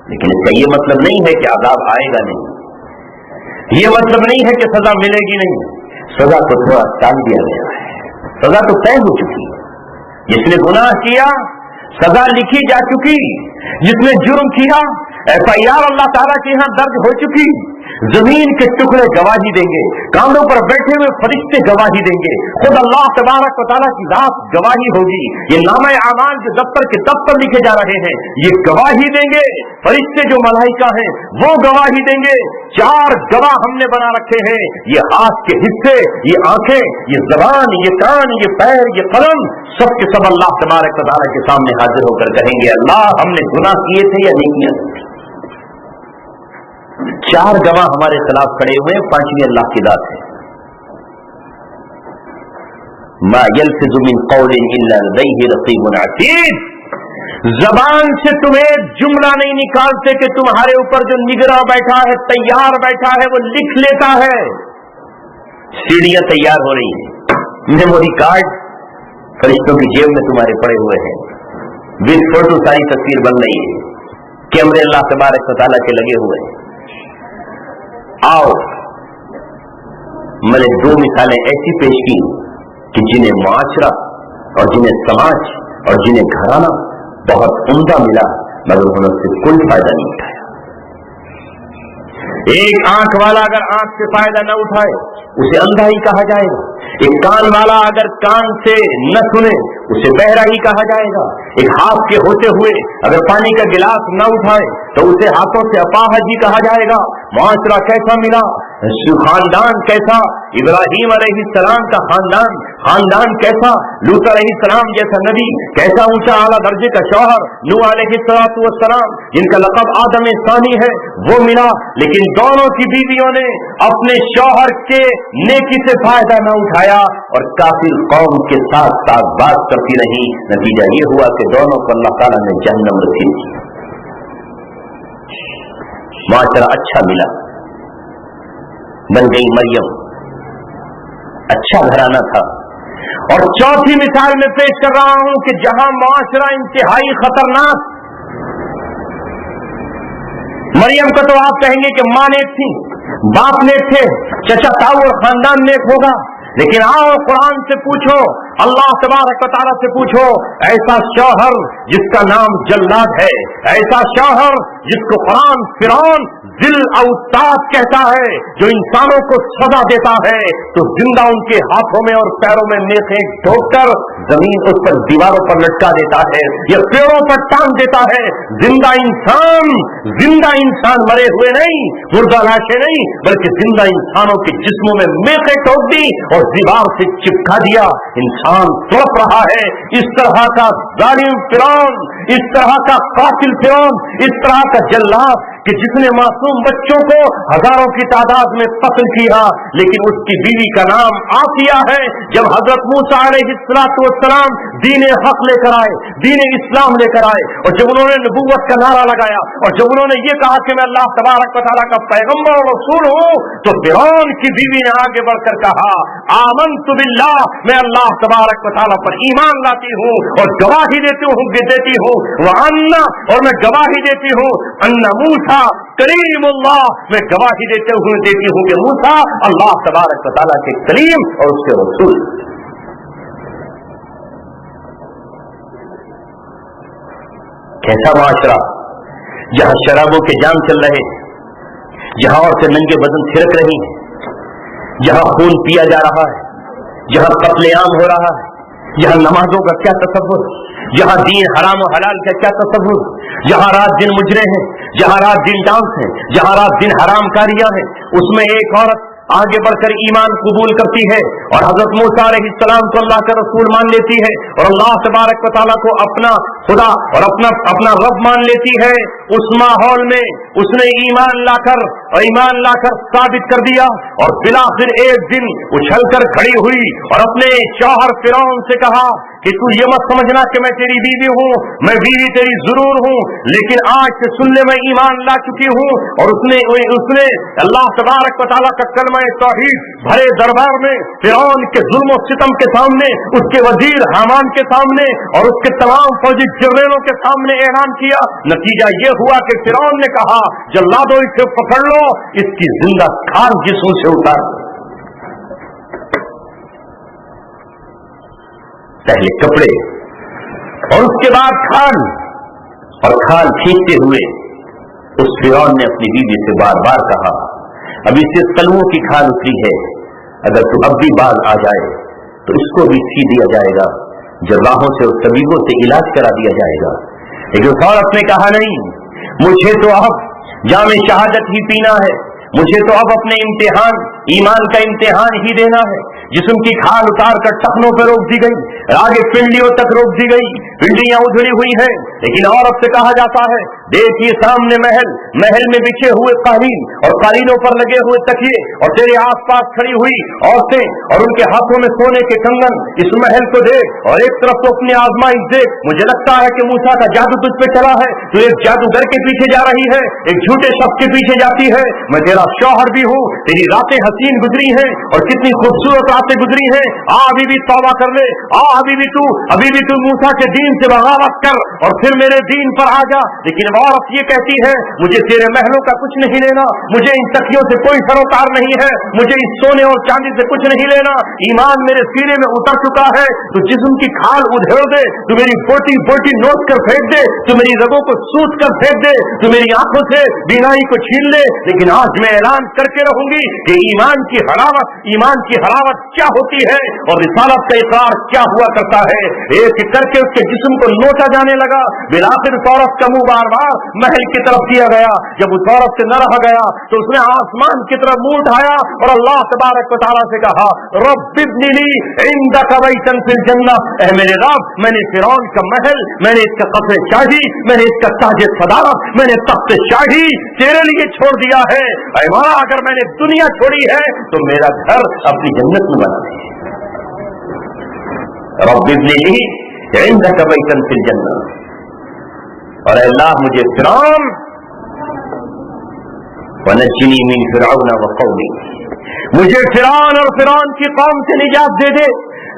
लेकिन इसका ये मतलब नहीं है कि अजाब आएगा नहीं, ये मतलब नहीं है कि सजा मिलेगी नहीं। सजा को थोड़ा टाल दिया गया है, सजा तो तय हो चुकी है। जिसने गुनाह किया सजा लिखी जा चुकी, जिसने जुर्म किया FIR अल्लाह ताला के यहां दर्ज हो चुकी। जमीन के टुकड़े गवाही देंगे, कांधों पर बैठे हुए फरिश्ते गवाही देंगे, खुद अल्लाह तबारक व तआला की जात गवाही होगी। ये नामे आमाल जो दफ्तर के दफ्तर लिखे जा रहे हैं ये गवाही देंगे, फरिश्ते जो मलाइका हैं वो गवाही देंगे। 4 गवाह हमने बना रखे हैं, ये हाथ के हिस्से, ये आंखें, ये जबान, ये कान, ये पैर, ये कलम, सब के सब अल्लाह तबारक व तआला के सामने हाजिर होकर कहेंगे अल्लाह हमने गुनाह किए थे या नहीं किए थे। 4 गवाह हमारे खिलाफ खड़े हुए, 5वीं अल्लाह की जात है। मा यल्फिज़ु मिन क़ौलिन इल्ला लदैहि रक़ीबुन अतीद, जबान से तुम्हें जुमला नहीं निकालते कि तुम्हारे ऊपर जो निगरां बैठा है, तैयार बैठा है, वो लिख लेता है। सीढ़ियां तैयार हो रही है, मेमोरी कार्ड फरिश्तों की जेब में तुम्हारे पड़े हुए हैं, विद फोटो सारी तस्वीर बन रही है, कैमरे अल्लाह तबारक व तआला के लगे हुए हैं। आओ, मैंने 2 मिसालें ऐसी पेश की कि जिन्हें मुआशरा और जिन्हें समाज और जिन्हें घराना बहुत उम्दा मिला, मगर उन्होंने उससे कोई फायदा नहीं उठाया। एक आंख वाला अगर आंख से फायदा न उठाए उसे अंधा ही कहा जाएगा। एक कान वाला अगर कान से न सुने उसे बहरा ही कहा जाएगा। एक हाथ के होते हुए अगर पानी का गिलास न उठाए तो उसे हाथों से अपाहज ही कहा जाएगा। मुआशरा कैसा मिला, खानदान कैसा, इब्राहिम अलैहिस्सलाम का खानदान कैसा, लूत अलैहिस्सलाम जैसा नबी, कैसा ऊंचा आला दर्जे का शौहर नूह अलैहिस्सलाम जिनका लक़ब आदम सानी है, वो मिला। लेकिन दोनों की बीवियों ने अपने शौहर के नेकी से फायदा न उठाया और काफिर कौम के साथ साथ बात करती रही। नतीजा ये हुआ कि दोनों को अल्लाह ताला ने जहन्नम नसीब की। معاشرہ اچھا ملا, بن گئی مریم, اچھا گھرانہ تھا. اور چوتھی مثال میں پیش کر رہا ہوں کہ جہاں معاشرہ انتہائی خطرناک, مریم کو تو آپ کہیں گے کہ ماں نیک تھی, باپ نیک تھے, چچا تاؤ اور خاندان نیک ہوگا, لیکن آؤ قرآن سے پوچھو, اللہ تبارک و تعالیٰ سے پوچھو, ایسا شوہر جس کا نام جلاد ہے, ایسا شوہر جس کو قرآن فرعون ذل اوتاد کہتا ہے, جو انسانوں کو سزا دیتا ہے تو زندہ ان کے ہاتھوں میں اور پیروں میں میخیں ٹھوک کر زمین اس پر دیواروں پر لٹکا دیتا ہے یا پیڑوں پر ٹانگ دیتا ہے. زندہ انسان مرے ہوئے نہیں, مردہ لاشیں نہیں, بلکہ زندہ انسانوں کے جسموں میں میخیں ٹھوک دی اور دیوار سے چپکا دیا. انسان تڑپ رہا ہے. اس طرح کا ظالم فرعون, اس طرح کا قاتل فرعون, اس طرح کا جلاد کہ جس نے معصوم بچوں کو ہزاروں کی تعداد میں قتل کیا, لیکن اس کی بیوی کا نام آسیہ ہے. جب حضرت موسیٰ علیہ السلام دین حق لے کر آئے, دین اسلام لے کر آئے, اور جب انہوں نے نبوت کا نعرہ لگایا, اور جب انہوں نے یہ کہا کہ میں اللہ تبارک و تعالیٰ کا پیغمبر اور رسول ہوں, تو فرعون کی بیوی نے آگے بڑھ کر کہا آمنت باللہ, میں اللہ تبارک و تعالیٰ پر ایمان لاتی ہوں اور گواہی دیتی ہوں وَأَنَّ, اور میں گواہی دیتی ہوں أَنَّ موسیٰ کلیم اللہ, میں گواہی دیتی ہوں کہ موسیٰ اللہ تبارک و تعالیٰ کے کلیم اور اس کے رسول. کیسا معاشرہ جہاں شرابوں کے جام چل رہے ہیں, جہاں عورتیں ننگے بدن تھرک رہی ہیں, جہاں خون پیا جا رہا ہے, جہاں قتل عام ہو رہا ہے, جہاں نمازوں کا کیا تصور, جہاں دین حرام و حلال کا کیا تصور, جہاں رات دن مجرے ہیں, جہاں رات دن ڈانس ہیں, جہاں رات دن حرام کاریاں ہیں, اس میں ایک عورت آگے بڑھ کر ایمان قبول کرتی ہے اور حضرت موسیٰ علیہ السلام کو اللہ کا رسول مان لیتی ہے اور اللہ تبارک و تعالیٰ کو اپنا خدا اور اپنا رب مان لیتی ہے. اس ماحول میں اس نے ایمان لا کر ثابت کر دیا اور بالآخر ایک دن اچھل کر کھڑی ہوئی اور اپنے شوہر فرعون سے کہا کہ تو یہ مت سمجھنا کہ میں تیری بیوی ہوں, میں بیوی تیری ضرور ہوں, لیکن آج سے سن لے میں ایمان لا چکی ہوں. اور اس نے اللہ تبارک و تعالیٰ کا کلمہ توحید بھرے دربار میں فرعون کے ظلم و ستم کے سامنے, اس کے وزیر حامان کے سامنے اور اس کے تمام فوجی جنرلوں کے سامنے اعلان کیا. نتیجہ یہ ہوا کہ فرعون نے کہا جلادو اسے پکڑ لو, اس کی زندہ کھال جسم سے اتار. پہلے کپڑے اور اس کے بعد کھال, اور کھال کھینچتے ہوئے اس فرعون نے اپنی بیوی سے بار بار کہا اب اس سے قلموں کی کھال اتری ہے, اگر تو اب بھی باز آ جائے تو اس کو بھی سی دیا جائے گا, جراحوں سے اور طبیبوں سے علاج کرا دیا جائے گا. لیکن اس عورت نے کہا نہیں, مجھے تو اب جام شہادت ہی پینا ہے, مجھے تو اب اپنے امتحان ایمان کا امتحان ہی دینا ہے. جسم کی کھال اتار کر ٹخنوں پہ روک دی گئی, آگے پنڈلیوں تک روک دی گئی, پنڈلیاں ادھڑی ہوئی ہیں. لیکن عورت سے کہا جاتا ہے دیکھیے سامنے محل میں بچھے ہوئے قالین اور قالینوں پر لگے ہوئے تکیے, اور تیرے آس پاس کھڑی ہوئی عورتیں اور ان کے ہاتھوں میں سونے کے کنگن, اس محل کو دیکھ اور ایک طرف تو اپنی آزمائش دیکھ. مجھے لگتا ہے کہ موسیٰ کا جادو تجھ پہ چلا ہے, تو ایک جادوگر کے پیچھے جا رہی ہے, ایک جھوٹے شخص کے پیچھے جاتی ہے. میں تیرا شوہر بھی ہوں, تیری راتیں حسین گزری ہیں اور کتنی خوبصورت راتیں گزری ہیں. ابھی بھی توبہ کر لے, ابھی بھی تو موسیٰ کے دین سے بغاوت کر اور پھر میرے دین پر آ جا. لیکن عورت یہ کہتی ہے مجھے تیرے محلوں کا کچھ نہیں لینا, مجھے ان تکیوں سے کوئی سروکار نہیں ہے, مجھے اس سونے اور چاندی سے کچھ نہیں لینا. ایمان میرے سینے میں اتر چکا ہے, تو جسم کی کھال ادھیڑ دے, تو میری بوٹی نوچ کر پھینک دے, تو میری رگوں کو سوت کر پھینک دے, تو میری آنکھوں سے بینائی کو چھین لے. لیکن آج میں اعلان کر کے رہوں گی کہ ایمان کی حلاوت کیا ہوتی ہے اور رسالت کا اقرار کیا ہوا کرتا ہے. ایک کر کے اس کے جسم کو نوچا جانے لگا. بالآخر اس عورت کا منہ بار بار محل کی طرف کیا گیا. جب اس عورت سے نہ رہا گیا تو اس نے آسمان کی طرف منہ اٹھایا اور اللہ تبارک و تعالیٰ سے کہا رب ابن لی عندک بیتا فی الجنہ, اے میرے رب میں نے فرعون کا محل, میں نے اس کا قصر شاہی, میں نے اس کا تاج صدارت, میں نے تخت شاہی تیرے لیے چھوڑ دیا ہے. اے ماں اگر میں نے دنیا چھوڑی ہے تو میرا گھر اپنی جنت میں بنا دے. رب ابن لی عندک بیتا فی الجنہ, اور اللہ مجھے فرعون वनज्जिनी मिन फिरौन व कौमी, मुझे फिरौन और फिरौन की कौम से निजात दे दे,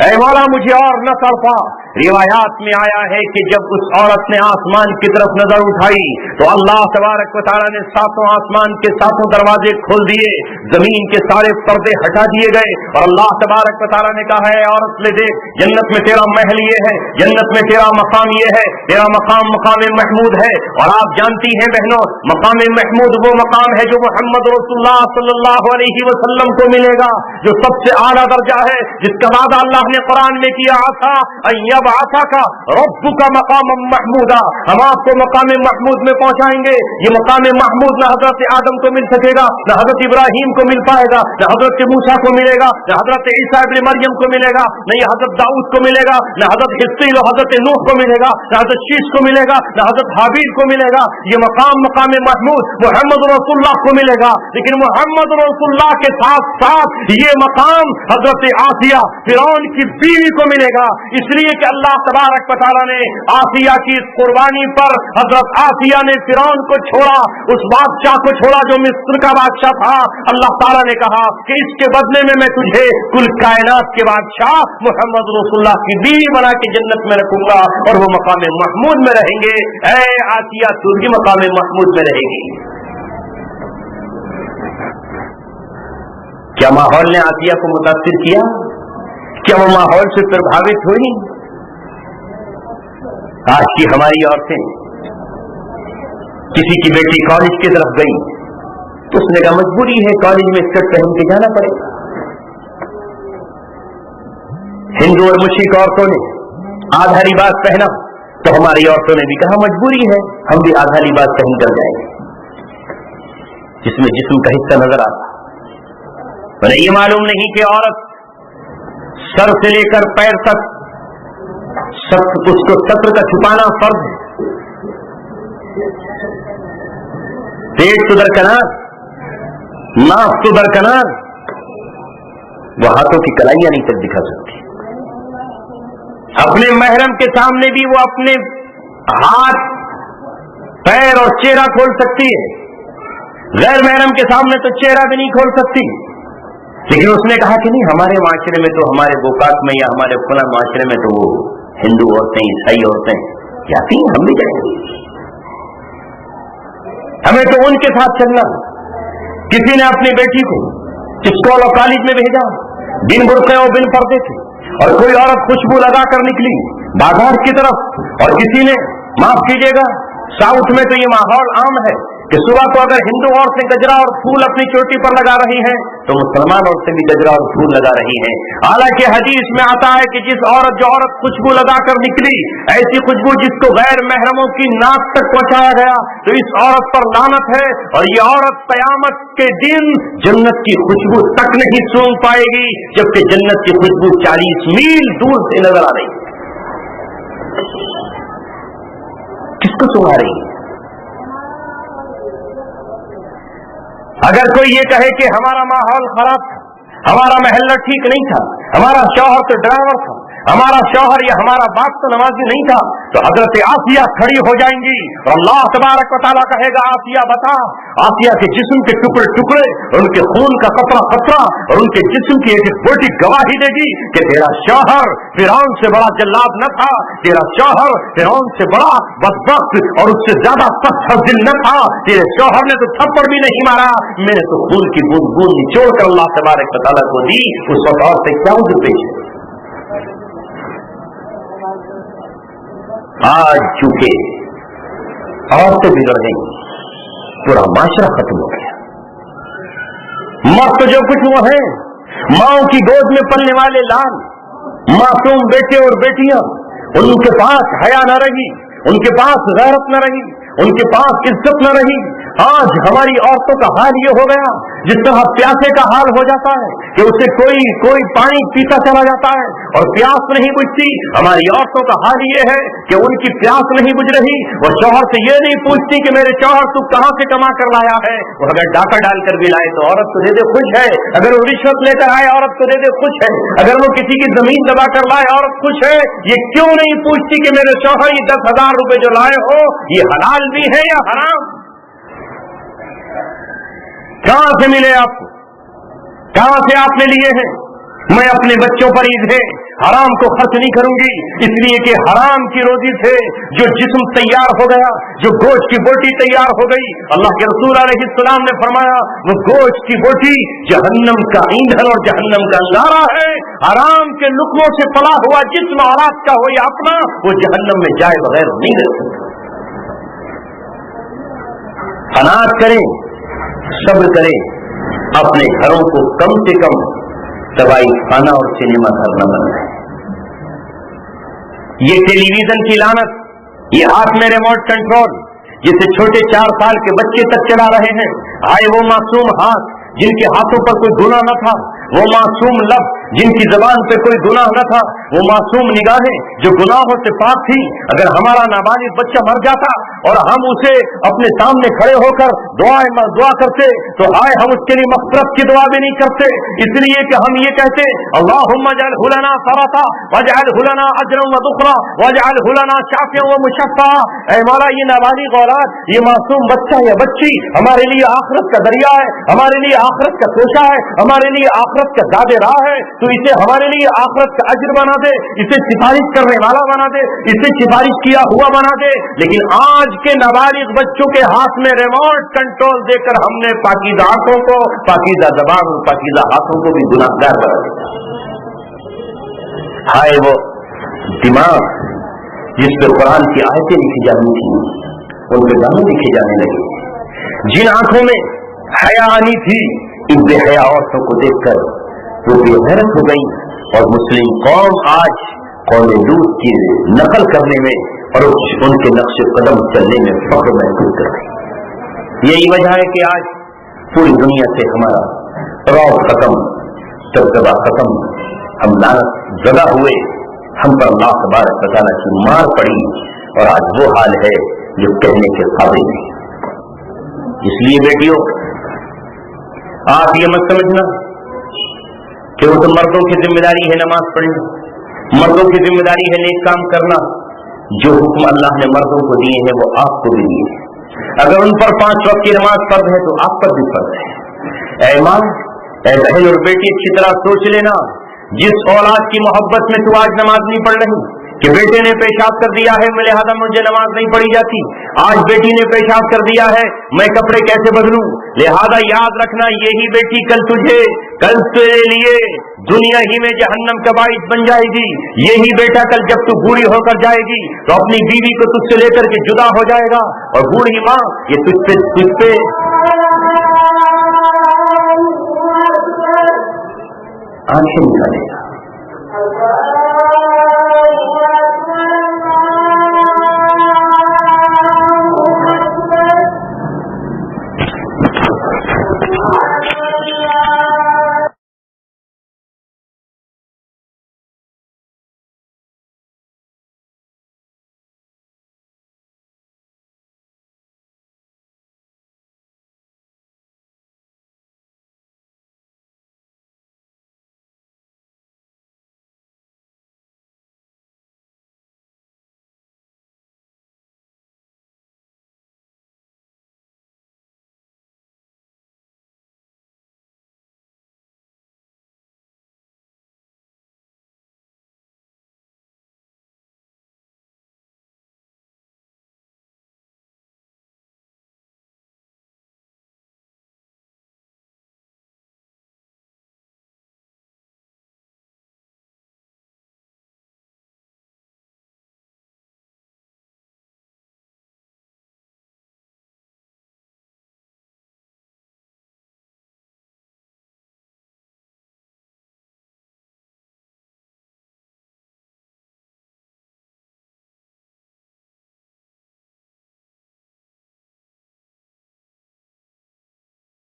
ऐ मौला मुझे और न तड़पा। रिवायात में आया है कि जब उस औरत ने आसमान की तरफ नजर उठाई तो अल्लाह तबारक व तआला ने सातों आसमान के सातों दरवाजे खोल दिए, जमीन के सारे पर्दे हटा दिए गए, और अल्लाह तबारक व तआला ने कहा, है औरत ले देख, जन्नत में तेरा महल ये है, जन्नत में तेरा मकाम ये है, तेरा मकाम मकाम महमूद है। और आप जानती हैं बहनों, मकाम महमूद वो मकाम है जो मोहम्मद रसूलुल्लाह सल्लल्लाहु अलैहि वसल्लम को मिलेगा, जो सबसे आला दर्जा है, जिसका वादा अल्लाह ने कुरान में किया, आसा अय्यबअसा का रब्बुका मकाम महमूदा, हम आपको मकाम महमूद में पहुंचाएंगे। ये मकाम महमूद न हजरत आदम को मिल सकेगा, न हजरत इब्राहिम को मिल पाएगा, न हजरत मूसा को मिलेगा, न हजरत ईसा इब्न मरियम को मिलेगा, न ये हजरत दाऊद को मिलेगा, न हजरत हिस्कील और हजरत नूह को मिलेगा, न हजरत शीश को मिलेगा, न हजरत हाबील को मिलेगा। ये मकाम मकाम महमूद मोहम्मद रसूलुल्लाह को मिलेगा। लेकिन मोहम्मद रसूलुल्लाह के साथ साथ ये मकाम हजरत आसिया फिरौन की बीवी को मिलेगा, इसलिए कि अल्लाह तबारक व तआला ने आसिया की इस कुर्बानी पर हजरत आसिया ने फिरौन को छोड़ा, उस बादशाह को छोड़ा जो मिस्र का बादशाह था। अल्लाह ताला ने कहा कि इसके बदले में मैं तुझे कुल कायनात के बादशाह मोहम्मद रसूलुल्लाह की बीवी बना के जन्नत में रखूंगा, और वो मकाम महमूद में रहेंगे। ऐ आसिया तू भी मकाम महमूद में रहेगी। क्या माहौल ने आसिया को मुतासिर किया? क्या वो माहौल से प्रभावित हुई? आज की हमारी औरतें, किसी की बेटी कॉलेज की तरफ गई तो उसने कहा मजबूरी है, कॉलेज में स्कर्ट पहन के जाना पड़ेगा। हिंदू और मुश्रिक औरतों ने आधा लिबास पहना तो हमारी औरतों ने भी कहा मजबूरी है, हम भी आधा लिबास पहन कर जाएंगे, जिसमें जिस्म का हिस्सा नजर आता। पर ये मालूम नहीं कि औरत सर से लेकर पैर तक उसको सत्र का छुपाना फर्ज है। पेट तो दरकनार, नाक तो दरकनार, वो हाथों की कलाइयां नहीं तक दिखा सकती। अपने महरम के सामने भी वो अपने हाथ, पैर और चेहरा खोल सकती है, गैर महरम के सामने तो चेहरा भी नहीं खोल सकती। लेकिन उसने कहा कि नहीं, हमारे माशरे में तो, हमारे गोकाक में या हमारे फला माशरे में तो वो हिंदू औरतें, ईसाई औरतें जाती हैं, हम भी जाएंगे, हमें तो उनके साथ चलना। किसी ने अपनी बेटी को स्कूल और कॉलेज में भेजा, बिन बुर्के और बिन पर्दे थे, और कोई औरत खुशबू लगा कर निकली बाजार की तरफ, और किसी ने, माफ कीजिएगा, साउथ में तो ये माहौल आम है कि सुबह को अगर हिंदू औरतें गजरा और फूल अपनी चोटी पर लगा रही हैं तो मुसलमान औरतें भी गजरा और फूल लगा रही हैं। हालांकि हदीस में आता है कि जो औरत खुशबू लगाकर निकली, ऐसी खुशबू जिसको गैर महरमों की नाक तक पहुंचाया गया, तो इस औरत पर लानत है, और ये औरत कयामत के दिन जन्नत की खुशबू तक नहीं सूंघ पाएगी, जबकि जन्नत की खुशबू 40 मील दूर से नजर आ रही है। किसको सूंघा रही है? अगर कोई ये कहे कि हमारा माहौल खराब था, हमारा महल्ला ठीक नहीं था, हमारा शौहर तो ड्राइवर था, हमारा शौहर या हमारा बाप तो नमाजी नहीं था, तो हजरत आसिया खड़ी हो जाएंगी और अल्लाह तबारक व तआला कहेगा, आसिया बता। आसिया के जिस्म के टुकड़े टुकड़े, उनके खून का कतरा कतरा और उनके जिस्म की एक बोटी गवाही देगी कि तेरा शौहर फिरौन से बड़ा जल्लाद न था, तेरा शौहर फिरौन से बड़ा बदबख्त और उससे ज्यादा सख्त दिल न था, तेरे शौहर ने तो थप्पड़ भी नहीं मारा, मैंने तो खून की बूंद बूंद निचोड़ कर अल्लाह तबारक व तआला को दी। उस वक्त और से क्या उम्र पेश है? आज चूंकि औरतें बिगड़ गई, पूरा माशरा खत्म हो गया। मर्द जो कुछ वो है, माओ की गोद में पलने वाले लाल मासूम बेटे और बेटियां, उनके पास हया न रही, उनके पास गैरत न रही, उनके पास इज्जत न रही। आज हमारी औरतों का हाल ये हो गया जिस तरह प्यासे का हाल हो जाता है कि उसे कोई पानी पीता चला जाता है और प्यास नहीं बुझती। हमारी औरतों का हाल ये है कि उनकी प्यास नहीं बुझ रही, वो शौहर से ये नहीं पूछती कि मेरे शौहर तू कहां से कमा कर लाया है। वो अगर डाका डालकर भी लाए तो औरत को दे दे, खुश है। अगर वो रिश्वत लेकर आए, औरत को दे दे, खुश है। अगर वो किसी की जमीन दबा कर लाए, औरत खुश है। ये क्यों नहीं पूछती कि मेरे शौहर ये 10,000 रुपए जो लाए हो ये हलाल भी है या हराम? کہاں سے ملے آپ کو؟ کہاں سے آپ نے لیے ہیں؟ میں اپنے بچوں پر عید ہے حرام کو خرچ نہیں کروں گی، اس لیے کہ حرام کی روزی سے جو جسم تیار ہو گیا، جو گوشت کی بوٹی تیار ہو گئی، اللہ کے رسول علیہ السلام نے فرمایا وہ گوشت کی بوٹی جہنم کا ایندھن اور جہنم کا انگارہ ہے، حرام کے لقموں سے پلا ہوا جسم اولاد کا ہو یا اپنا، وہ جہنم میں جائے بغیر نہیں رہ سکتا۔ قناعت کریں، صبر کریں، اپنے گھروں کو کم سے کم دوائی خانہ اور سنیما گھر نہ بنائیں۔ یہ ٹیلی ویژن کی لعنت، یہ ہاتھ میں ریموٹ کنٹرول جسے چھوٹے 4 سال کے بچے تک چلا رہے ہیں، آئے وہ معصوم ہاتھ جن کے ہاتھوں پر کوئی گناہ نہ تھا، وہ معصوم لب جن کی زبان پہ کوئی گناہ نہ تھا، وہ معصوم نگاہیں جو گناہوں سے پاک تھی، اگر ہمارا نابالغ بچہ مر جاتا اور ہم اسے اپنے سامنے کھڑے ہو کر دعا کرتے تو آئے ہم اس کے لیے مغفرت کی دعا بھی نہیں کرتے، اس لیے کہ ہم یہ کہتے اللہم اجعلہ لنا ثرتا واجعلہ لنا اجرا وذخرا واجعلہ لنا شافعا ومشفعا۔ اے مولا، یہ نابالغ اولاد، یہ معصوم بچہ یا بچی ہمارے لیے آخرت کا دریا ہے، ہمارے لیے آخرت کا توشہ ہے، ہمارے لیے آخرت کا داد راہ ہے، تو اسے ہمارے لیے آخرت کا اجر بنا دے، اسے سفارش کرنے والا بنا دے، اسے سفارش کیا ہوا بنا دے۔ لیکن آج کے نابالغ بچوں کے ہاتھ میں ریموٹ کنٹرول دے کر ہم نے پاکیزہ آنکھوں کو، پاکیزہ زبان اور پاکیزہ ہاتھوں کو بھی گناہگار بنا دیا۔ ہائے وہ دماغ جس پہ قرآن کی آیتیں لکھی جانی تھی، ان پہ گانے لکھے جانے لگے، جن آنکھوں میں حیا آنی تھی، ان بے حیا عورتوں کو دیکھ کر وہ بے غیرت ہو گئی، اور مسلم قوم آج قوم لوط کی نقل کرنے میں اور ان کے نقش قدم چلنے میں فخر محسوس کر رہی۔ یہی وجہ ہے کہ آج پوری دنیا سے ہمارا رعب ختم، دبدبہ ختم، ہم لعنت زدہ ہوئے، ہم پر اللہ تبارک و تعالیٰ کی مار پڑی، اور آج وہ حال ہے جو کہنے کے قابل نہیں۔ اس لیے بیٹیوں، آپ یہ مت سمجھنا کہ وہ تو مردوں کی ذمہ داری ہے نماز پڑھنا، مردوں کی ذمہ داری ہے نیک کام کرنا۔ جو حکم اللہ نے مردوں کو دیے ہیں وہ آپ کو بھی دیے ہیں، اگر ان پر 5 وقت کی نماز فرض ہے تو آپ پر بھی فرض ہے۔ اے ماں، اے بہن اور بیٹی، اچھی طرح سوچ لینا، جس اولاد کی محبت میں تو آج نماز نہیں پڑھ رہی کہ بیٹے نے پیشاب کر دیا ہے لہذا مجھے نماز نہیں پڑھی جاتی، آج بیٹی نے پیشاب کر دیا ہے میں کپڑے کیسے بدلوں، لہذا یاد رکھنا یہی بیٹی کل تیرے لیے دنیا ہی میں جہنم کا باعث بن جائے گی، یہی بیٹا کل جب تو بوڑھی ہو کر جائے گی تو اپنی بیوی کو تجھ سے لے کر کے جدا ہو جائے گا، اور بوڑھی ماں یہ تجھ پہ آنکھیں نکالے گا۔